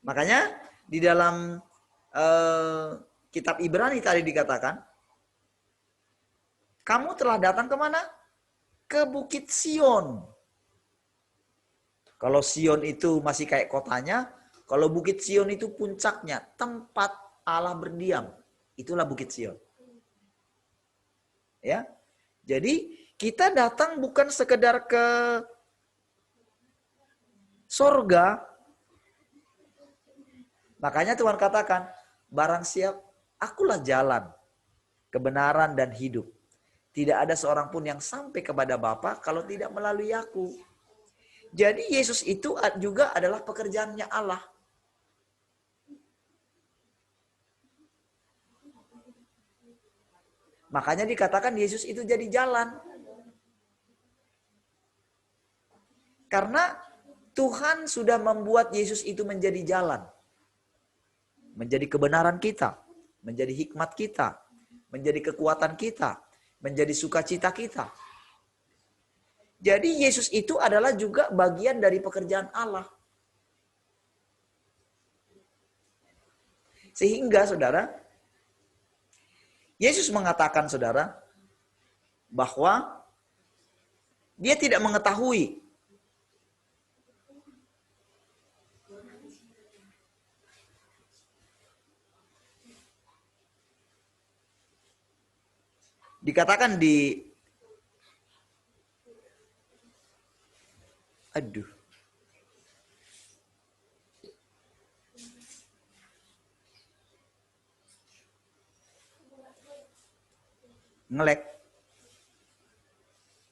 Makanya di dalam kitab Ibrani tadi dikatakan, kamu telah datang kemana? Ke Bukit Sion. Kalau Sion itu masih kayak kotanya, kalau Bukit Sion itu puncaknya, tempat Allah berdiam. Itulah Bukit Sion. Ya. Jadi kita datang bukan sekedar ke sorga. Makanya Tuhan katakan, barang siap, akulah jalan, kebenaran dan hidup. Tidak ada seorang pun yang sampai kepada Bapa kalau tidak melalui aku. Jadi Yesus itu juga adalah pekerjaannya Allah. Makanya dikatakan Yesus itu jadi jalan. Karena Tuhan sudah membuat Yesus itu menjadi jalan. Menjadi kebenaran kita. Menjadi hikmat kita. Menjadi kekuatan kita. Menjadi sukacita kita. Jadi Yesus itu adalah juga bagian dari pekerjaan Allah. Sehingga saudara, Yesus mengatakan saudara, bahwa dia tidak mengetahui dikatakan di ngelek.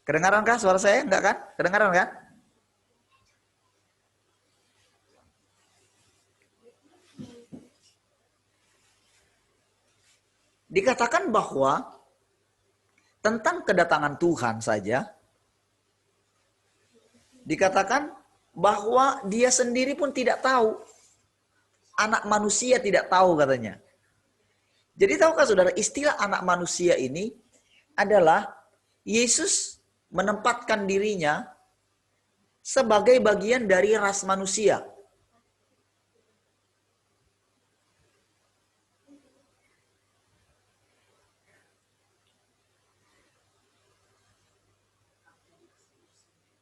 Kedengaran kah suara saya? Enggak kan? Kedengaran kan? Dikatakan bahwa tentang kedatangan Tuhan saja, dikatakan bahwa dia sendiri pun tidak tahu. Anak manusia tidak tahu katanya. Jadi tahukah saudara, istilah anak manusia ini adalah Yesus menempatkan dirinya sebagai bagian dari ras manusia.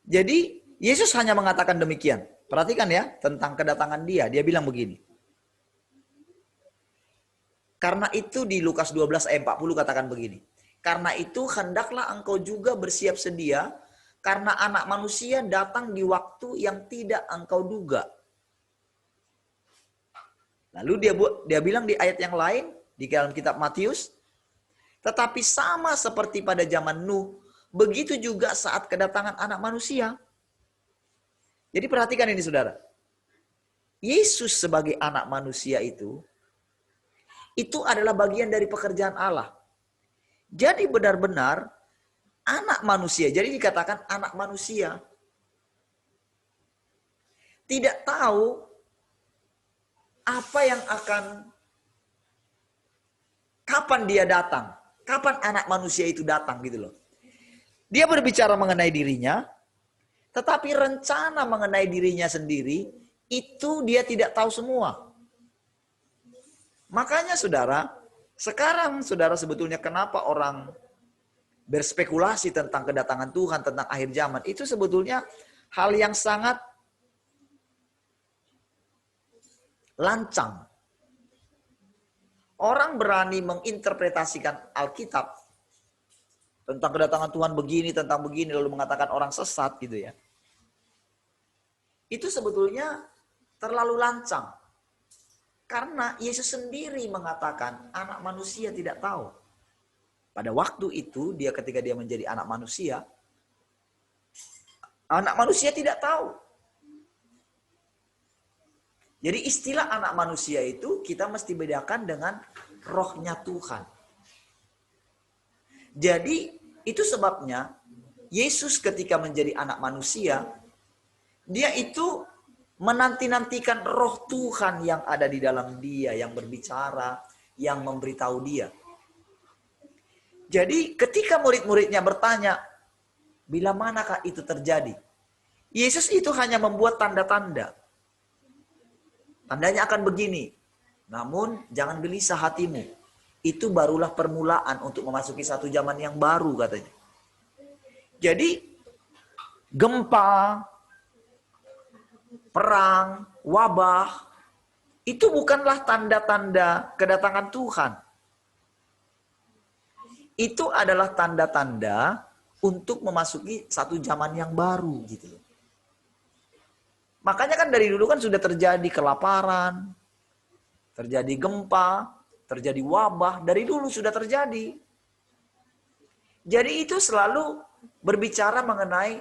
Jadi Yesus hanya mengatakan demikian. Perhatikan ya tentang kedatangan dia. Dia bilang begini. Karena itu di Lukas 12 ayat 40 katakan begini. Karena itu hendaklah engkau juga bersiap sedia karena anak manusia datang di waktu yang tidak engkau duga. Lalu dia bilang di ayat yang lain di dalam kitab Matius, tetapi sama seperti pada zaman Nuh, begitu juga saat kedatangan anak manusia. Jadi perhatikan ini saudara. Yesus sebagai anak manusia itu adalah bagian dari pekerjaan Allah. Jadi benar-benar anak manusia. Jadi dikatakan anak manusia. Tidak tahu apa yang kapan dia datang. Kapan anak manusia itu datang gitu loh. Dia berbicara mengenai dirinya, tetapi rencana mengenai dirinya sendiri, itu dia tidak tahu semua. Makanya saudara, sekarang saudara sebetulnya kenapa orang berspekulasi tentang kedatangan Tuhan, tentang akhir zaman, itu sebetulnya hal yang sangat lancang. Orang berani menginterpretasikan Alkitab tentang kedatangan Tuhan begini, tentang begini, lalu mengatakan orang sesat gitu ya. Itu sebetulnya terlalu lancang. Karena Yesus sendiri mengatakan anak manusia tidak tahu. Pada waktu itu, ketika dia menjadi anak manusia tidak tahu. Jadi istilah anak manusia itu kita mesti bedakan dengan rohnya Tuhan. Jadi itu sebabnya Yesus ketika menjadi anak manusia, dia itu menanti-nantikan roh Tuhan yang ada di dalam dia, yang berbicara, yang memberitahu dia. Jadi ketika murid-muridnya bertanya, bila manakah itu terjadi? Yesus itu hanya membuat tanda-tanda. Tandanya akan begini. Namun jangan gelisah hatimu. Itu barulah permulaan untuk memasuki satu zaman yang baru katanya. Jadi gempa, perang, wabah, itu bukanlah tanda-tanda kedatangan Tuhan. Itu adalah tanda-tanda untuk memasuki satu zaman yang baru gitu. Makanya kan dari dulu kan sudah terjadi kelaparan, terjadi gempa, terjadi wabah, dari dulu sudah terjadi. Jadi itu selalu berbicara mengenai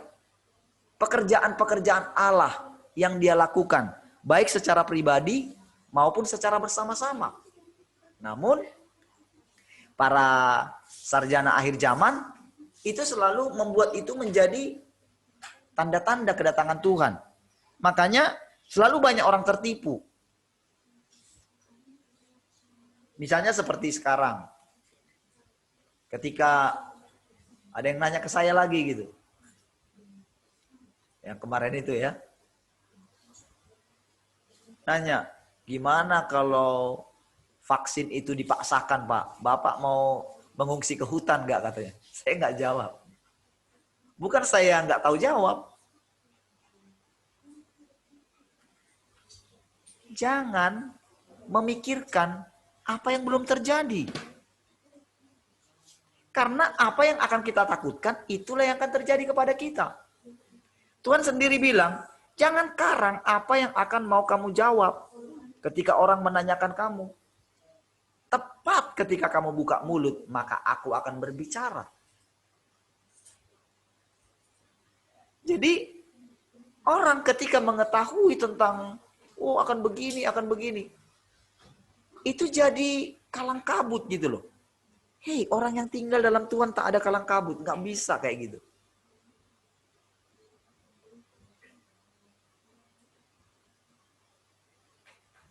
pekerjaan-pekerjaan Allah yang dia lakukan, baik secara pribadi maupun secara bersama-sama. Namun, para sarjana akhir zaman itu selalu membuat itu menjadi tanda-tanda kedatangan Tuhan. Makanya selalu banyak orang tertipu. Misalnya seperti sekarang. Ketika ada yang nanya ke saya lagi gitu. Yang kemarin itu ya. Nanya, gimana kalau vaksin itu dipaksakan Pak? Bapak mau mengungsi ke hutan nggak katanya? Saya nggak jawab. Bukan saya nggak tahu jawab. Jangan memikirkan apa yang belum terjadi. Karena apa yang akan kita takutkan, itulah yang akan terjadi kepada kita. Tuhan sendiri bilang, jangan karang apa yang akan mau kamu jawab ketika orang menanyakan kamu. Tepat ketika kamu buka mulut, maka aku akan berbicara. Jadi, orang ketika mengetahui tentang akan begini, itu jadi kalang kabut gitu loh. Hei, orang yang tinggal dalam Tuhan tak ada kalang kabut. Nggak bisa kayak gitu.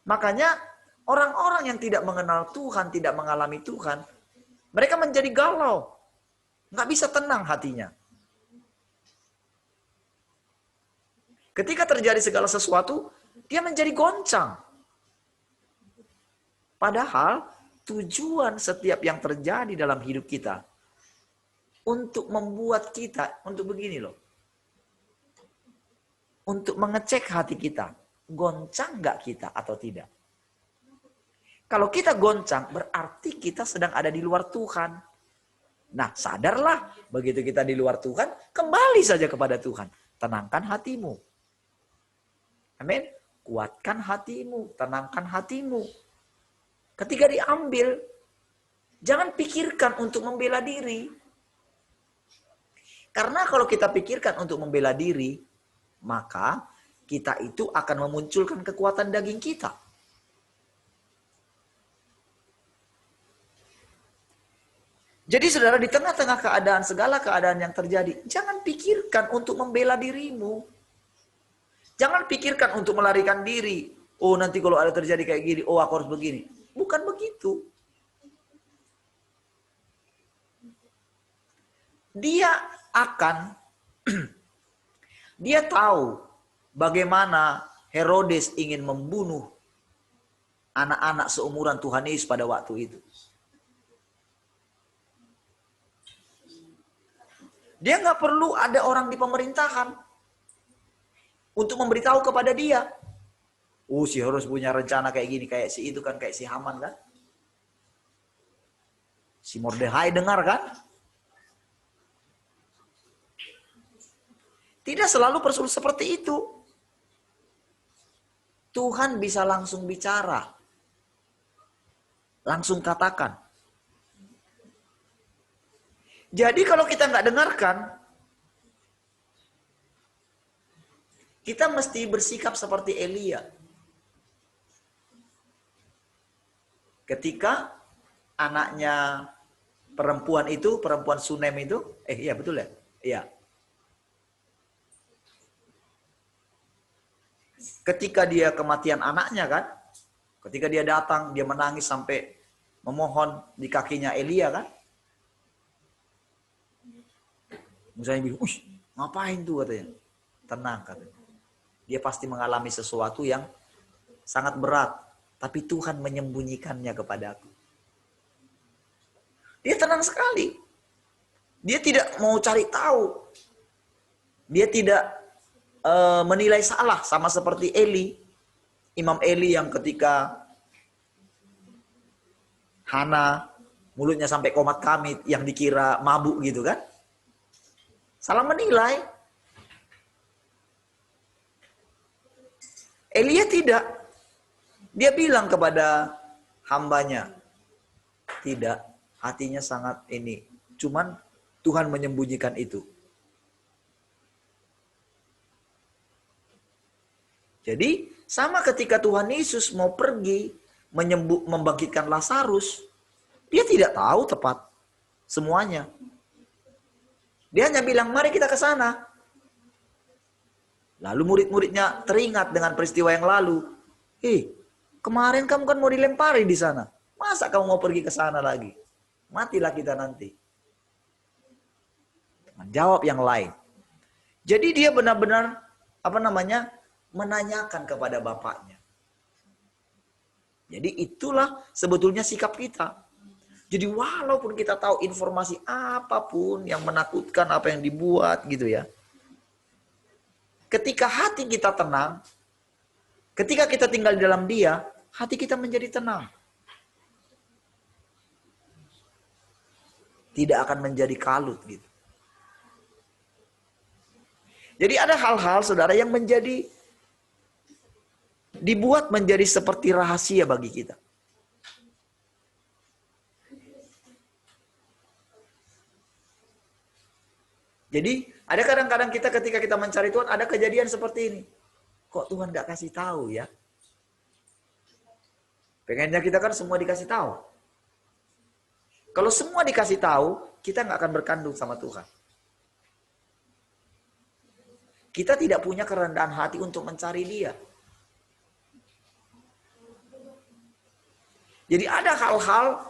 Makanya orang-orang yang tidak mengenal Tuhan, tidak mengalami Tuhan, mereka menjadi galau. Nggak bisa tenang hatinya. Ketika terjadi segala sesuatu, dia menjadi goncang. Padahal tujuan setiap yang terjadi dalam hidup kita untuk membuat kita, untuk begini loh. Untuk mengecek hati kita, goncang nggak kita atau tidak. Kalau kita goncang, berarti kita sedang ada di luar Tuhan. Nah, sadarlah, begitu kita di luar Tuhan, kembali saja kepada Tuhan. Tenangkan hatimu. Amin. Kuatkan hatimu, tenangkan hatimu. Ketika diambil, jangan pikirkan untuk membela diri. Karena kalau kita pikirkan untuk membela diri, maka kita itu akan memunculkan kekuatan daging kita. Jadi saudara, di tengah-tengah keadaan, segala keadaan yang terjadi, jangan pikirkan untuk membela dirimu. Jangan pikirkan untuk melarikan diri. Oh, nanti kalau ada terjadi kayak gini, oh aku harus begini. Bukan begitu. Dia akan, dia tahu bagaimana Herodes ingin membunuh anak-anak seumuran Tuhan Yesus pada waktu itu. Dia nggak perlu ada orang di pemerintahan untuk memberitahu kepada dia. Oh, si Herodes punya rencana kayak gini, kayak si itu kan, kayak si Haman kan. Si Mordekai dengar kan. Tidak selalu perlu seperti itu. Tuhan bisa langsung bicara. Langsung katakan. Jadi kalau kita nggak dengarkan, kita mesti bersikap seperti Elia. Ketika anaknya perempuan itu, perempuan Sunem itu, iya betul ya? Iya. Ketika dia kematian anaknya kan, ketika dia datang, dia menangis sampai memohon di kakinya Elia kan. Misalnya bilang, ngapain tuh katanya? Tenang katanya. Dia pasti mengalami sesuatu yang sangat berat. Tapi Tuhan menyembunyikannya kepadaku. Dia tenang sekali. Dia tidak mau cari tahu. Dia tidak menilai salah. Sama seperti Eli. Imam Eli yang ketika Hana mulutnya sampai komat kamit yang dikira mabuk gitu kan. Salah menilai. Elia tidak. Dia bilang kepada hambanya. Tidak. Hatinya sangat ini. Cuman Tuhan menyembunyikan itu. Jadi sama ketika Tuhan Yesus mau pergi membangkitkan Lazarus. Dia tidak tahu tepat semuanya. Dia hanya bilang, mari kita ke sana. Lalu murid-muridnya teringat dengan peristiwa yang lalu. Kemarin kamu kan mau dilempari di sana. Masa kamu mau pergi ke sana lagi? Matilah kita nanti. Menjawab yang lain. Jadi dia benar-benar menanyakan kepada bapaknya. Jadi itulah sebetulnya sikap kita. Jadi walaupun kita tahu informasi apapun yang menakutkan, apa yang dibuat gitu ya. Ketika hati kita tenang, ketika kita tinggal di dalam Dia, hati kita menjadi tenang. Tidak akan menjadi kalut gitu. Jadi ada hal-hal saudara yang dibuat menjadi seperti rahasia bagi kita. Jadi ada kadang-kadang kita ketika kita mencari Tuhan, ada kejadian seperti ini. Kok Tuhan gak kasih tahu ya? Pengennya kita kan semua dikasih tahu. Kalau semua dikasih tahu, kita gak akan berkandung sama Tuhan. Kita tidak punya kerendahan hati untuk mencari Dia. Jadi ada hal-hal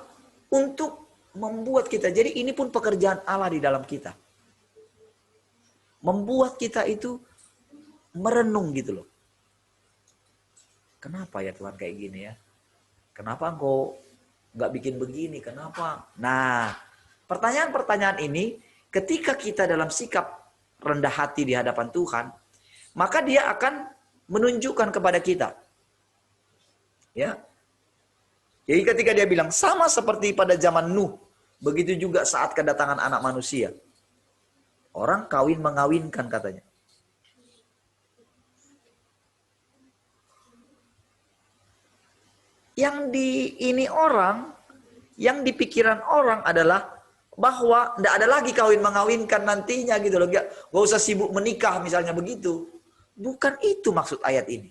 untuk membuat kita. Jadi ini pun pekerjaan Allah di dalam kita. Membuat kita itu merenung gitu loh. Kenapa ya Tuhan kayak gini ya? Kenapa engkau nggak bikin begini? Kenapa? Nah, pertanyaan-pertanyaan ini ketika kita dalam sikap rendah hati di hadapan Tuhan, maka dia akan menunjukkan kepada kita. Ya. Jadi ketika dia bilang sama seperti pada zaman Nuh, begitu juga saat kedatangan anak manusia. Orang kawin mengawinkan katanya. Yang di pikiran orang adalah bahwa tidak ada lagi kawin mengawinkan nantinya gitu loh. Gak usah sibuk menikah misalnya begitu. Bukan itu maksud ayat ini.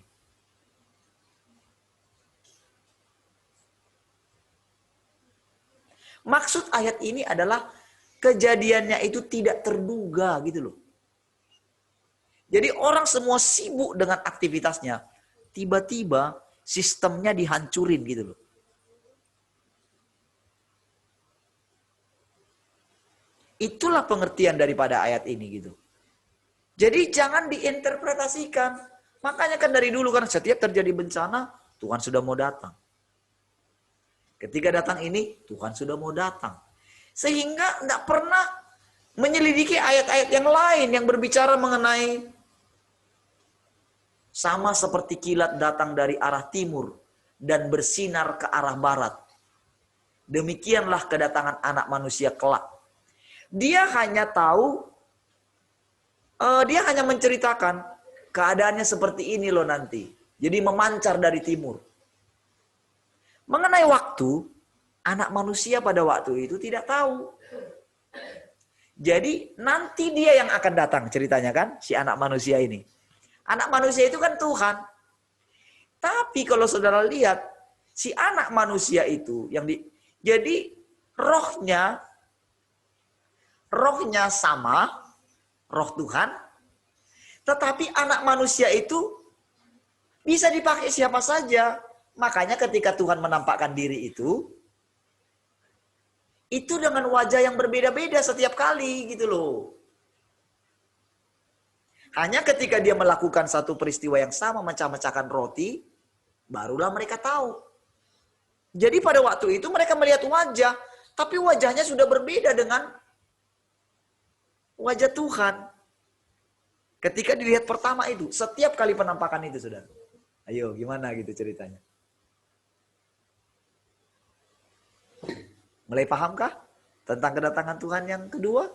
Maksud ayat ini adalah kejadiannya itu tidak terduga gitu loh. Jadi orang semua sibuk dengan aktivitasnya. Tiba-tiba sistemnya dihancurin gitu loh. Itulah pengertian daripada ayat ini gitu. Jadi jangan diinterpretasikan. Makanya kan dari dulu kan setiap terjadi bencana, Tuhan sudah mau datang. Ketika datang ini, Tuhan sudah mau datang. Sehingga tidak pernah menyelidiki ayat-ayat yang lain yang berbicara mengenai sama seperti kilat datang dari arah timur dan bersinar ke arah barat. Demikianlah kedatangan anak manusia kelak. Dia hanya tahu, dia hanya menceritakan keadaannya seperti ini loh nanti. Jadi memancar dari timur. Mengenai waktu, anak manusia pada waktu itu tidak tahu. Jadi nanti dia yang akan datang ceritanya kan, si anak manusia ini. Anak manusia itu kan Tuhan. Tapi kalau saudara lihat, si anak manusia itu jadi rohnya sama, roh Tuhan. Tetapi anak manusia itu bisa dipakai siapa saja. Makanya ketika Tuhan menampakkan diri itu dengan wajah yang berbeda-beda setiap kali gitu loh. Hanya ketika dia melakukan satu peristiwa yang sama, mecah-mecahkan roti, barulah mereka tahu. Jadi pada waktu itu mereka melihat wajah, tapi wajahnya sudah berbeda dengan wajah Tuhan. Ketika dilihat pertama itu, setiap kali penampakan itu, saudara. Ayo, gimana gitu ceritanya? Mulai pahamkah tentang kedatangan Tuhan yang kedua?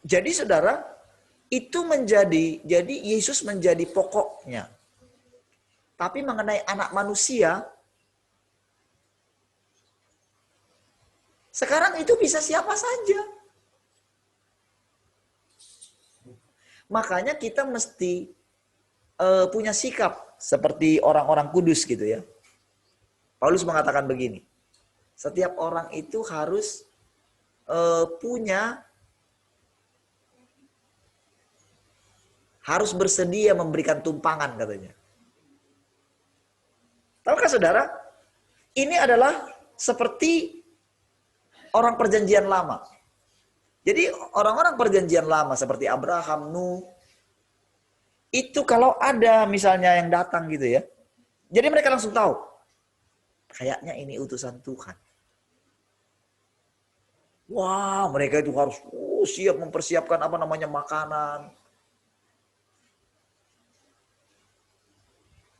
Jadi saudara, jadi Yesus menjadi pokoknya. Tapi mengenai anak manusia, sekarang itu bisa siapa saja. Makanya kita mesti punya sikap seperti orang-orang kudus gitu ya. Paulus mengatakan begini, setiap orang itu harus harus bersedia memberikan tumpangan katanya. Tahukah saudara, ini adalah seperti orang perjanjian lama. Jadi orang-orang perjanjian lama seperti Abraham, Nuh, itu kalau ada misalnya yang datang gitu ya, jadi mereka langsung tahu, kayaknya ini utusan Tuhan. Wah, mereka itu harus siap mempersiapkan makanan.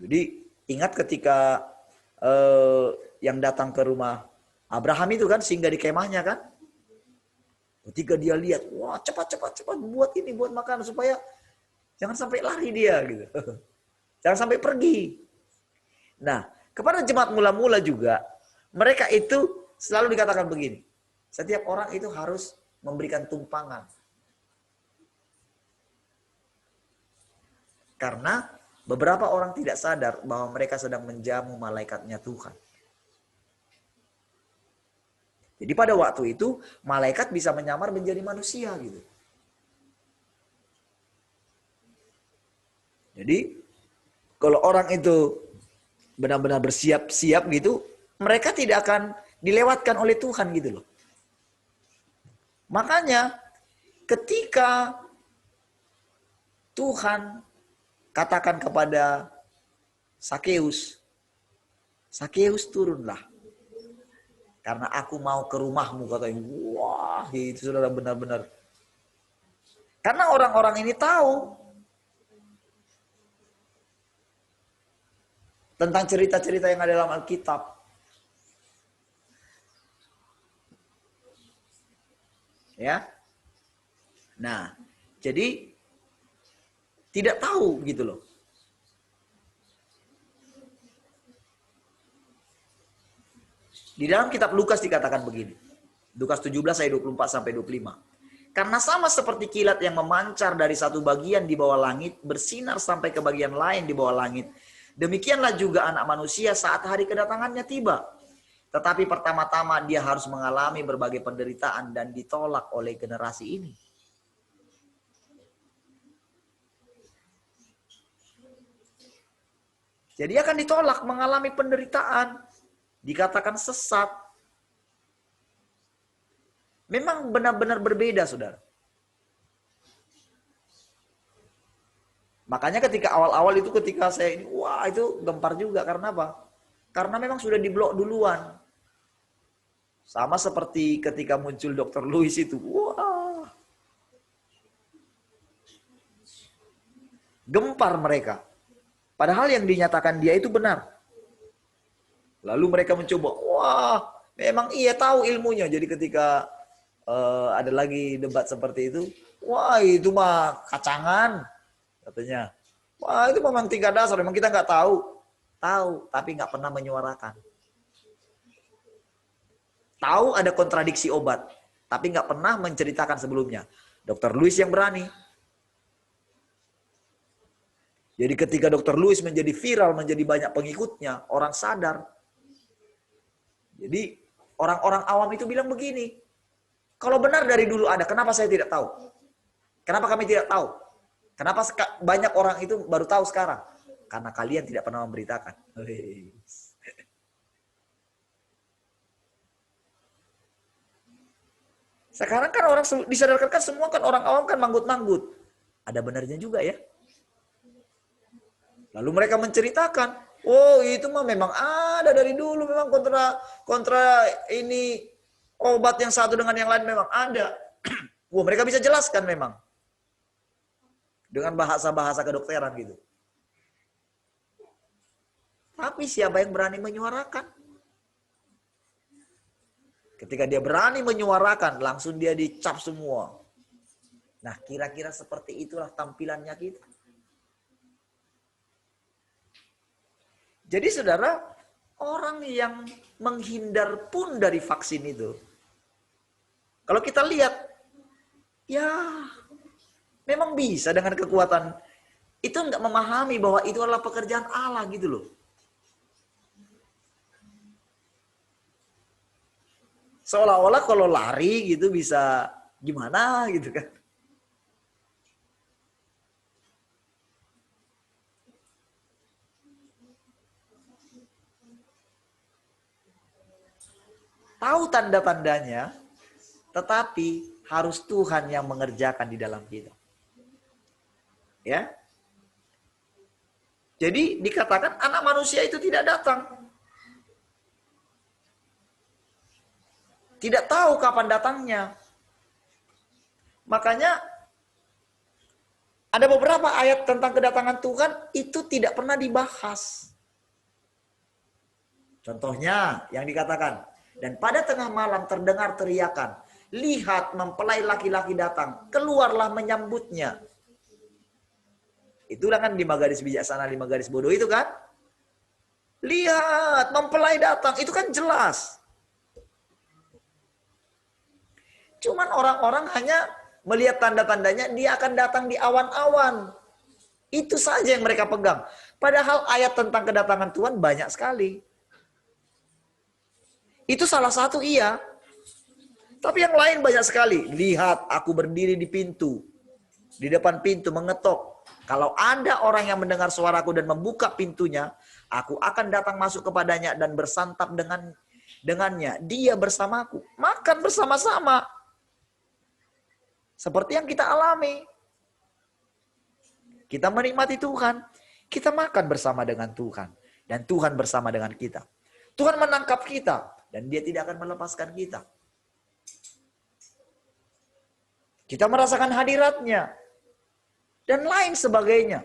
Jadi ingat ketika yang datang ke rumah Abraham itu kan singgah di kemahnya kan. Ketika dia lihat, wah cepat buat makanan supaya jangan sampai lari dia gitu. Jangan sampai pergi. Nah, kepada jemaat mula-mula juga mereka itu selalu dikatakan begini. Setiap orang itu harus memberikan tumpangan. Karena beberapa orang tidak sadar bahwa mereka sedang menjamu malaikatnya Tuhan. Jadi pada waktu itu malaikat bisa menyamar menjadi manusia gitu. Jadi kalau orang itu benar-benar bersiap-siap gitu, mereka tidak akan dilewatkan oleh Tuhan gitu loh. Makanya ketika Tuhan katakan kepada Sakeus, Sakeus turunlah. Karena aku mau ke rumahmu, katanya. Wah, itu saudara benar-benar. Karena orang-orang ini tahu tentang cerita-cerita yang ada dalam Alkitab. Ya. Nah, jadi tidak tahu gitu loh. Di dalam kitab Lukas dikatakan begini. Lukas 17 ayat 24 sampai 25. Karena sama seperti kilat yang memancar dari satu bagian di bawah langit, bersinar sampai ke bagian lain di bawah langit. Demikianlah juga anak manusia saat hari kedatangannya tiba. Tetapi pertama-tama dia harus mengalami berbagai penderitaan dan ditolak oleh generasi ini. Jadi akan ditolak, mengalami penderitaan. Dikatakan sesat. Memang benar-benar berbeda, saudara. Makanya ketika awal-awal itu ketika saya ini, wah itu gempar juga. Karena apa? Karena memang sudah diblok duluan. Sama seperti ketika muncul Dr. Lewis itu. Wah. Gempar mereka. Padahal yang dinyatakan dia itu benar. Lalu mereka mencoba, wah memang iya tahu ilmunya. Jadi ketika ada lagi debat seperti itu, wah itu mah kacangan. Katanya, wah itu memang tingkat dasar, memang kita nggak tahu. Tahu, tapi nggak pernah menyuarakan. Tahu ada kontradiksi obat, tapi nggak pernah menceritakan sebelumnya. Dr. Lewis yang berani. Jadi ketika Dr. Lewis menjadi viral, menjadi banyak pengikutnya, orang sadar. Jadi orang-orang awam itu bilang begini, kalau benar dari dulu ada, kenapa saya tidak tahu? Kenapa kami tidak tahu? Kenapa banyak orang itu baru tahu sekarang? Karena kalian tidak pernah memberitakan. Sekarang kan orang disadarkan kan semua kan orang awam kan manggut-manggut. Ada benarnya juga ya. Lalu mereka menceritakan, oh itu mah memang ada dari dulu, memang kontra ini obat yang satu dengan yang lain memang ada. Wah mereka bisa jelaskan memang. Dengan bahasa-bahasa kedokteran gitu. Tapi siapa yang berani menyuarakan? Ketika dia berani menyuarakan, langsung dia dicap semua. Nah, kira-kira seperti itulah tampilannya kita. Jadi saudara, orang yang menghindar pun dari vaksin itu, kalau kita lihat, ya memang bisa dengan kekuatan. Itu enggak memahami bahwa itu adalah pekerjaan Allah gitu loh. Seolah-olah kalau lari gitu bisa gimana gitu kan. Tahu tanda-tandanya, tetapi harus Tuhan yang mengerjakan di dalam kita. Ya. Jadi dikatakan anak manusia itu tidak datang. Tidak tahu kapan datangnya. Makanya ada beberapa ayat tentang kedatangan Tuhan itu tidak pernah dibahas. Contohnya yang dikatakan, dan pada tengah malam terdengar teriakan, lihat mempelai laki-laki datang, keluarlah menyambutnya. Itulah kan 5 garis bijaksana, 5 garis bodoh itu kan. Lihat mempelai datang, itu kan jelas. Cuman orang-orang hanya melihat tanda-tandanya, dia akan datang di awan-awan. Itu saja yang mereka pegang. Padahal ayat tentang kedatangan Tuhan banyak sekali. Itu salah satu iya. Tapi yang lain banyak sekali. Lihat, aku berdiri di pintu. Di depan pintu mengetok. Kalau ada orang yang mendengar suaraku dan membuka pintunya, aku akan datang masuk kepadanya dan bersantap dengannya. Dia bersamaku. Makan bersama-sama. Seperti yang kita alami. Kita menikmati Tuhan. Kita makan bersama dengan Tuhan. Dan Tuhan bersama dengan kita. Tuhan menangkap kita. Dan dia tidak akan melepaskan kita. Kita merasakan hadiratnya. Dan lain sebagainya.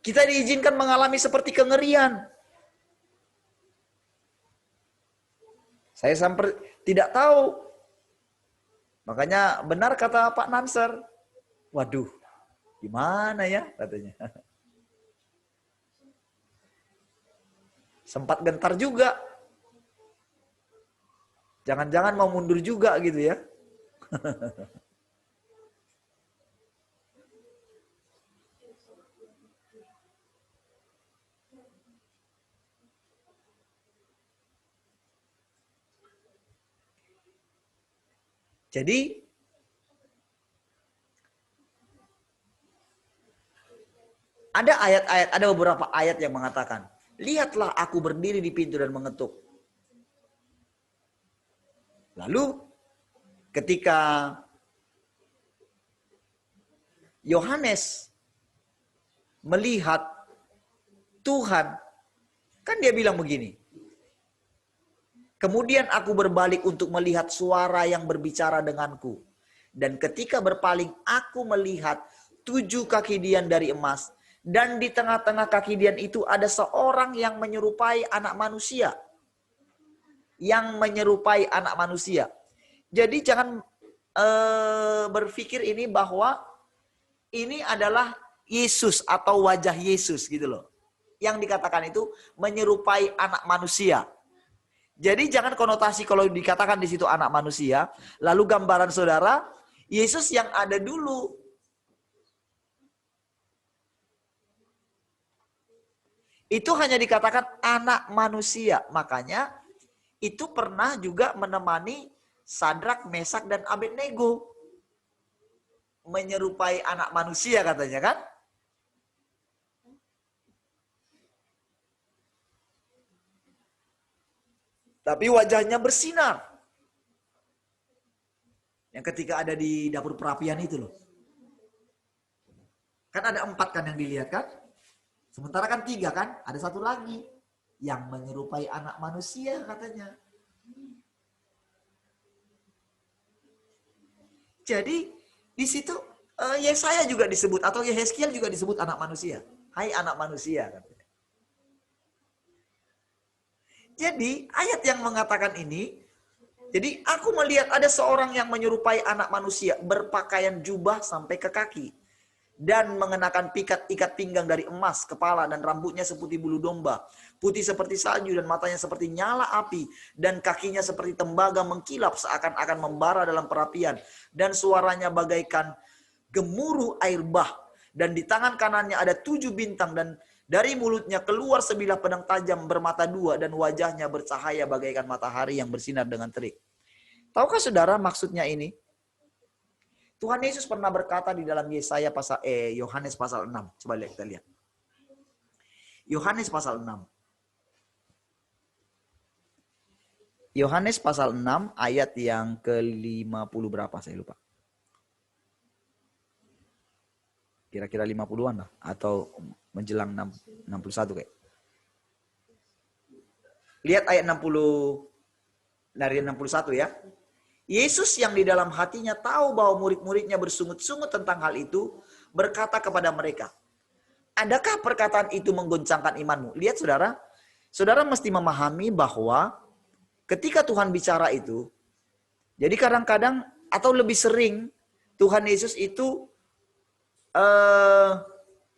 Kita diizinkan mengalami seperti kengerian. Saya sampai tidak tahu. Makanya benar kata Pak Nanser. Waduh, gimana ya katanya. Sempat gentar juga. Jangan-jangan mau mundur juga gitu ya. Jadi ada beberapa ayat yang mengatakan, lihatlah aku berdiri di pintu dan mengetuk. Lalu ketika Yohanes melihat Tuhan, kan dia bilang begini. Kemudian aku berbalik untuk melihat suara yang berbicara denganku. Dan ketika berpaling, aku melihat 7 kaki dian dari emas. Dan di tengah-tengah kaki dian itu ada seorang yang menyerupai anak manusia. Yang menyerupai anak manusia. Jadi jangan berpikir ini bahwa ini adalah Yesus atau wajah Yesus gitu loh. Yang dikatakan itu menyerupai anak manusia. Jadi jangan konotasi kalau dikatakan di situ anak manusia, lalu gambaran saudara, Yesus yang ada dulu. Itu hanya dikatakan anak manusia. Makanya itu pernah juga menemani Sadrak, Mesak, dan Abednego. Menyerupai anak manusia katanya kan. Tapi wajahnya bersinar. Yang ketika ada di dapur perapian itu loh. Kan ada 4 kan yang dilihat kan. Sementara kan 3 kan. Ada 1 lagi. Yang menyerupai anak manusia katanya. Jadi di situ Yesaya juga disebut. Atau Yehezkiel juga disebut anak manusia. Hai anak manusia katanya. Jadi ayat yang mengatakan ini, jadi aku melihat ada seorang yang menyerupai anak manusia berpakaian jubah sampai ke kaki dan mengenakan ikat pinggang dari emas, kepala dan rambutnya seperti bulu domba, putih seperti salju dan matanya seperti nyala api dan kakinya seperti tembaga mengkilap seakan-akan membara dalam perapian dan suaranya bagaikan gemuruh air bah dan di tangan kanannya ada 7 bintang dan dari mulutnya keluar sebilah pedang tajam bermata 2 dan wajahnya bercahaya bagaikan matahari yang bersinar dengan terik. Tahukah saudara maksudnya ini? Tuhan Yesus pernah berkata di dalam Yohanes pasal 6. Coba kita lihat. Yohanes pasal 6. Yohanes pasal 6 ayat yang ke-50 berapa saya lupa. Kira-kira 50-an lah. Atau menjelang 61 kayak. Lihat ayat 60 dari 61 ya. Yesus yang di dalam hatinya tahu bahwa murid-muridnya bersungut-sungut tentang hal itu, berkata kepada mereka, adakah perkataan itu menggoncangkan imanmu? Lihat saudara, saudara mesti memahami bahwa ketika Tuhan bicara itu, jadi kadang-kadang atau lebih sering Tuhan Yesus itu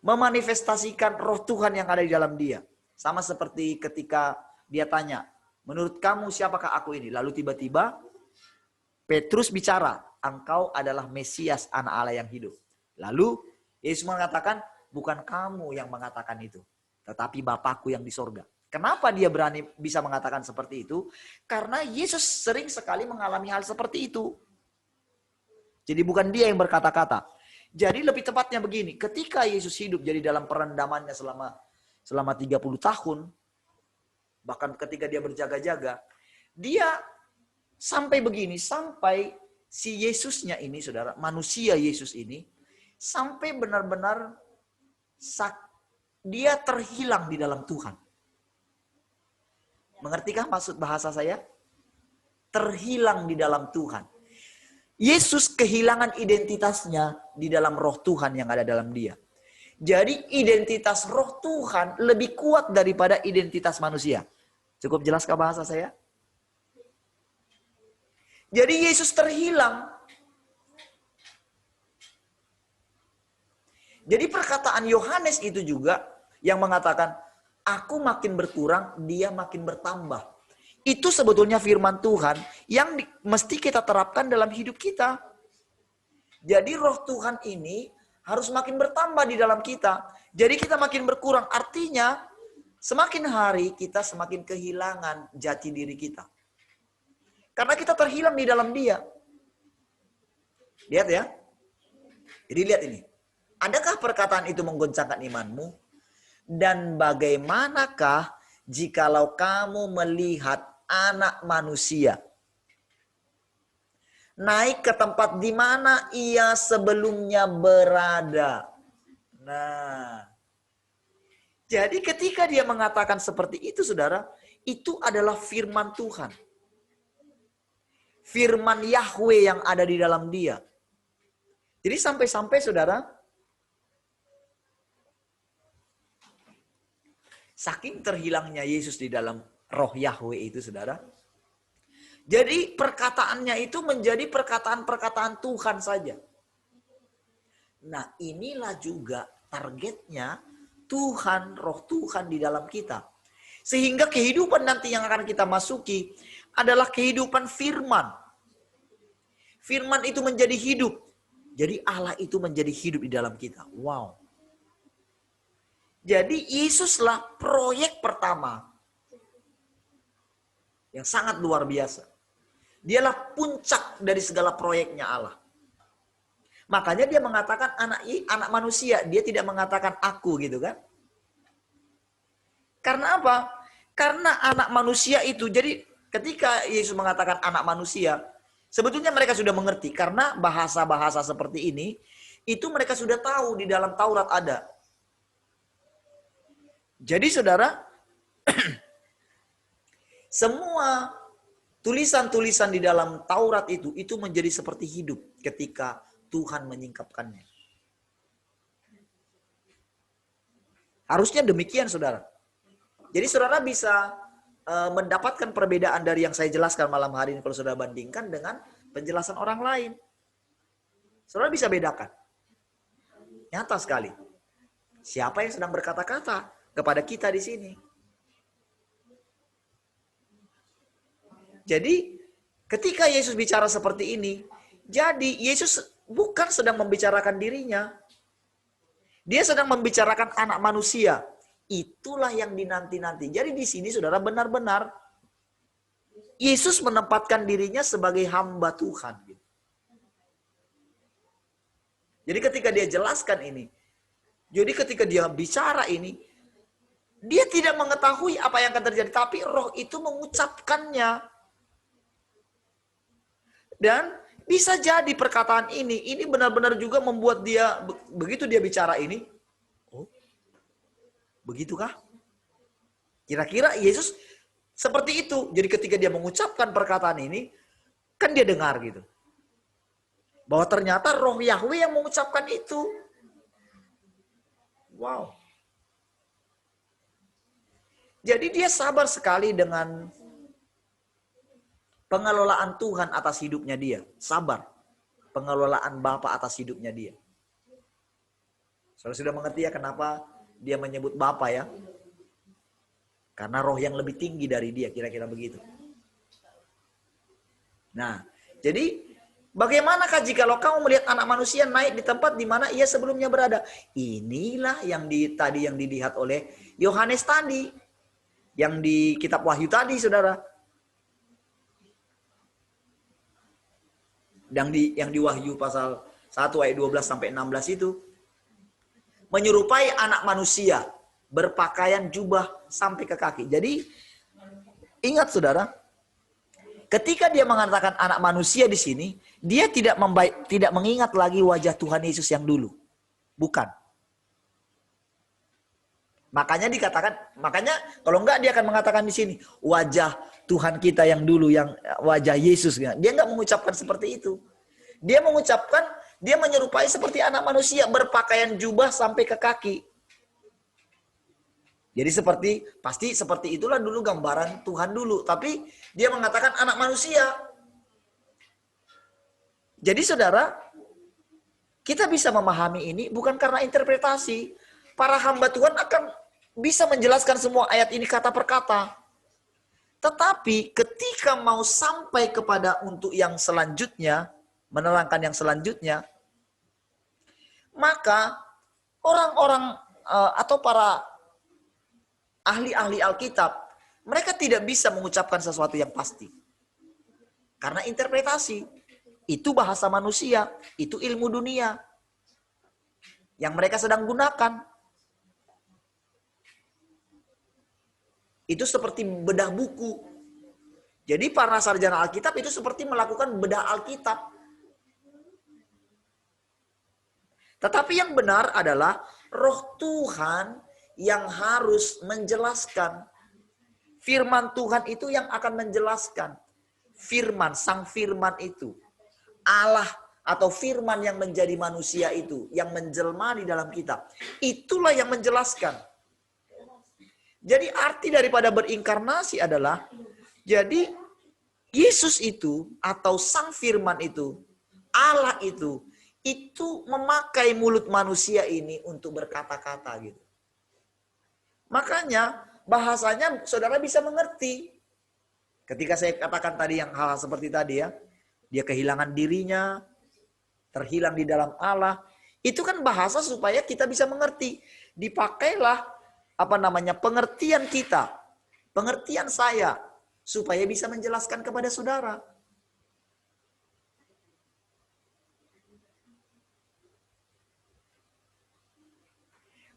memanifestasikan roh Tuhan yang ada di dalam dia. Sama seperti ketika dia tanya, menurut kamu siapakah aku ini? Lalu tiba-tiba Petrus bicara, engkau adalah Mesias, anak Allah yang hidup. Lalu Yesus mengatakan, bukan kamu yang mengatakan itu, tetapi Bapakku yang di sorga. Kenapa dia berani bisa mengatakan seperti itu? Karena Yesus sering sekali mengalami hal seperti itu. Jadi bukan dia yang berkata-kata. Jadi lebih tepatnya begini, ketika Yesus hidup jadi dalam perendamannya selama 30 tahun, bahkan ketika dia berjaga-jaga, dia sampai begini, sampai si Yesusnya ini, saudara, manusia Yesus ini, sampai benar-benar dia terhilang di dalam Tuhan. Mengertikah maksud bahasa saya? Terhilang di dalam Tuhan. Yesus kehilangan identitasnya di dalam roh Tuhan yang ada dalam dia. Jadi identitas roh Tuhan lebih kuat daripada identitas manusia. Cukup jelaskah bahasa saya? Jadi Yesus terhilang. Jadi perkataan Yohanes itu juga yang mengatakan, aku makin berkurang, dia makin bertambah. Itu sebetulnya firman Tuhan yang mesti kita terapkan dalam hidup kita. Jadi roh Tuhan ini harus makin bertambah di dalam kita. Jadi kita makin berkurang. Artinya semakin hari kita semakin kehilangan jati diri kita. Karena kita terhilang di dalam dia. Lihat ya. Jadi lihat ini. Adakah perkataan itu menggoncangkan imanmu? Dan bagaimanakah jikalau kamu melihat anak manusia naik ke tempat di mana ia sebelumnya berada? Nah, jadi ketika dia mengatakan seperti itu, saudara, itu adalah firman Tuhan. Firman Yahweh yang ada di dalam dia. Jadi sampai-sampai, saudara, saking terhilangnya Yesus di dalam roh Yahweh itu, saudara. Jadi perkataannya itu menjadi perkataan-perkataan Tuhan saja. Nah, inilah juga targetnya Tuhan, roh Tuhan di dalam kita. Sehingga kehidupan nanti yang akan kita masuki adalah kehidupan firman. Firman itu menjadi hidup. Jadi Allah itu menjadi hidup di dalam kita. Wow. Jadi Yesuslah proyek pertama yang sangat luar biasa. Dialah puncak dari segala proyeknya Allah. Makanya dia mengatakan anak manusia, dia tidak mengatakan aku gitu kan. Karena apa? Karena anak manusia itu, jadi ketika Yesus mengatakan anak manusia, sebetulnya mereka sudah mengerti. Karena bahasa-bahasa seperti ini, itu mereka sudah tahu di dalam Taurat ada. Jadi saudara, semua tulisan-tulisan di dalam Taurat itu menjadi seperti hidup ketika Tuhan menyingkapkannya. Harusnya demikian, saudara. Jadi saudara bisa mendapatkan perbedaan dari yang saya jelaskan malam hari ini kalau saudara bandingkan dengan penjelasan orang lain. Saudara bisa bedakan. Nyata sekali. Siapa yang sedang berkata-kata kepada kita di sini? Jadi ketika Yesus bicara seperti ini, jadi Yesus bukan sedang membicarakan dirinya. Dia sedang membicarakan anak manusia. Itulah yang dinanti-nanti. Jadi di sini saudara benar-benar Yesus menempatkan dirinya sebagai hamba Tuhan. Jadi ketika dia jelaskan ini, jadi ketika dia bicara ini, dia tidak mengetahui apa yang akan terjadi, tapi roh itu mengucapkannya. Dan bisa jadi perkataan ini benar-benar juga membuat dia, begitu dia bicara ini, oh, begitukah? Kira-kira Yesus seperti itu. Jadi ketika dia mengucapkan perkataan ini, kan dia dengar gitu. Bahwa ternyata roh Yahweh yang mengucapkan itu. Wow. Jadi dia sabar sekali dengan pengelolaan Tuhan atas hidupnya dia. Sabar. Pengelolaan Bapa atas hidupnya dia. Saudara sudah mengerti ya kenapa dia menyebut Bapa ya? Karena roh yang lebih tinggi dari dia, kira-kira begitu. Nah, jadi bagaimanakah jikalau kamu melihat anak manusia naik di tempat di mana ia sebelumnya berada? Inilah yang tadi yang dilihat oleh Yohanes tadi. Yang di kitab Wahyu tadi, saudara. Yang di Wahyu pasal 1 ayat 12 sampai 16 itu menyerupai anak manusia berpakaian jubah sampai ke kaki. Jadi ingat saudara, ketika dia mengatakan anak manusia di sini, dia tidak mengingat lagi wajah Tuhan Yesus yang dulu. Bukan. Makanya kalau enggak dia akan mengatakan di sini wajah Tuhan kita yang dulu, yang wajah Yesus. Dia enggak mengucapkan seperti itu. Dia mengucapkan, dia menyerupai seperti anak manusia berpakaian jubah sampai ke kaki. Jadi pasti seperti itulah dulu gambaran Tuhan dulu. Tapi dia mengatakan anak manusia. Jadi saudara, kita bisa memahami ini bukan karena interpretasi. Para hamba Tuhan akan bisa menjelaskan semua ayat ini kata per kata. Tetapi ketika mau sampai kepada untuk yang selanjutnya, menerangkan yang selanjutnya, maka orang-orang atau para ahli-ahli Alkitab, mereka tidak bisa mengucapkan sesuatu yang pasti. Karena interpretasi, itu bahasa manusia, itu ilmu dunia yang mereka sedang gunakan. Itu seperti bedah buku. Jadi para sarjana Alkitab itu seperti melakukan bedah Alkitab. Tetapi yang benar adalah Roh Tuhan yang harus menjelaskan. Firman Tuhan itu yang akan menjelaskan. Firman, sang firman itu. Allah atau firman yang menjadi manusia itu. Yang menjelma di dalam kitab. Itulah yang menjelaskan. Jadi arti daripada berinkarnasi adalah, jadi Yesus itu atau sang firman itu, Allah itu memakai mulut manusia ini untuk berkata-kata gitu. Makanya bahasanya saudara bisa mengerti. Ketika saya katakan tadi yang hal seperti tadi ya, dia kehilangan dirinya, terhilang di dalam Allah, itu kan bahasa supaya kita bisa mengerti. Dipakailah pengertian kita, pengertian saya, supaya bisa menjelaskan kepada saudara.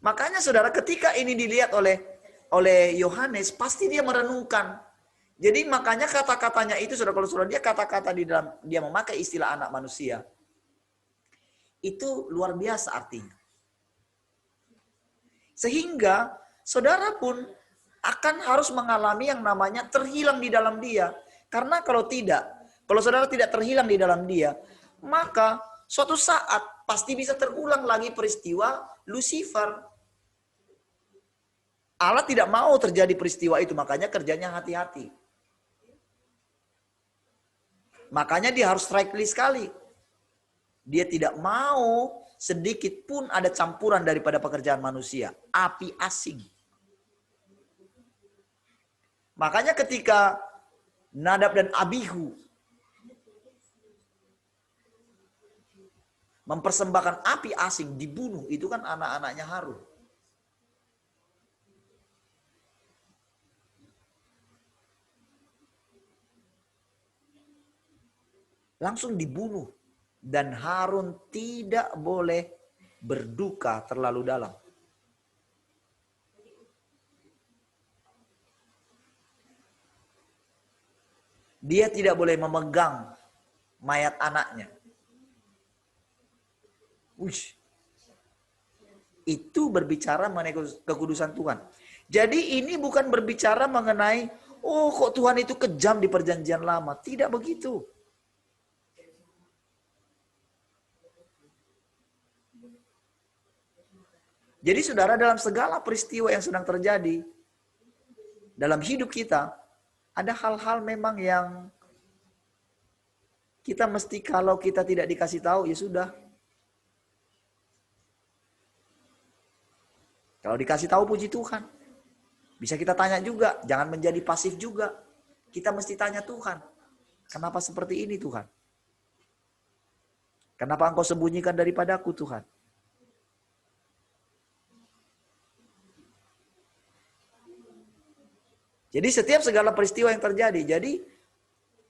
Makanya saudara, ketika ini dilihat oleh Yohanes, pasti dia merenungkan. Jadi makanya kata-katanya itu, saudara, kalau saudara dia kata-kata di dalam, dia memakai istilah anak manusia, itu luar biasa artinya. Sehingga saudara pun akan harus mengalami yang namanya terhilang di dalam dia. Karena kalau saudara tidak terhilang di dalam dia, maka suatu saat pasti bisa terulang lagi peristiwa Lucifer. Allah tidak mau terjadi peristiwa itu, makanya kerjanya hati-hati. Makanya dia harus strictly sekali. Dia tidak mau sedikit pun ada campuran daripada pekerjaan manusia. Api asing. Makanya ketika Nadab dan Abihu mempersembahkan api asing dibunuh, itu kan anak-anaknya Harun. Langsung dibunuh. Dan Harun tidak boleh berduka terlalu dalam. Dia tidak boleh memegang mayat anaknya. Itu berbicara mengenai kekudusan Tuhan. Jadi ini bukan berbicara mengenai, oh kok Tuhan itu kejam di perjanjian lama. Tidak begitu. Jadi saudara, dalam segala peristiwa yang sedang terjadi dalam hidup kita, ada hal-hal memang yang kita mesti, kalau kita tidak dikasih tahu, ya sudah. Kalau dikasih tahu, puji Tuhan. Bisa kita tanya juga, jangan menjadi pasif juga. Kita mesti tanya Tuhan, kenapa seperti ini Tuhan? Kenapa Engkau sembunyikan daripadaku Tuhan? Jadi setiap segala peristiwa yang terjadi. Jadi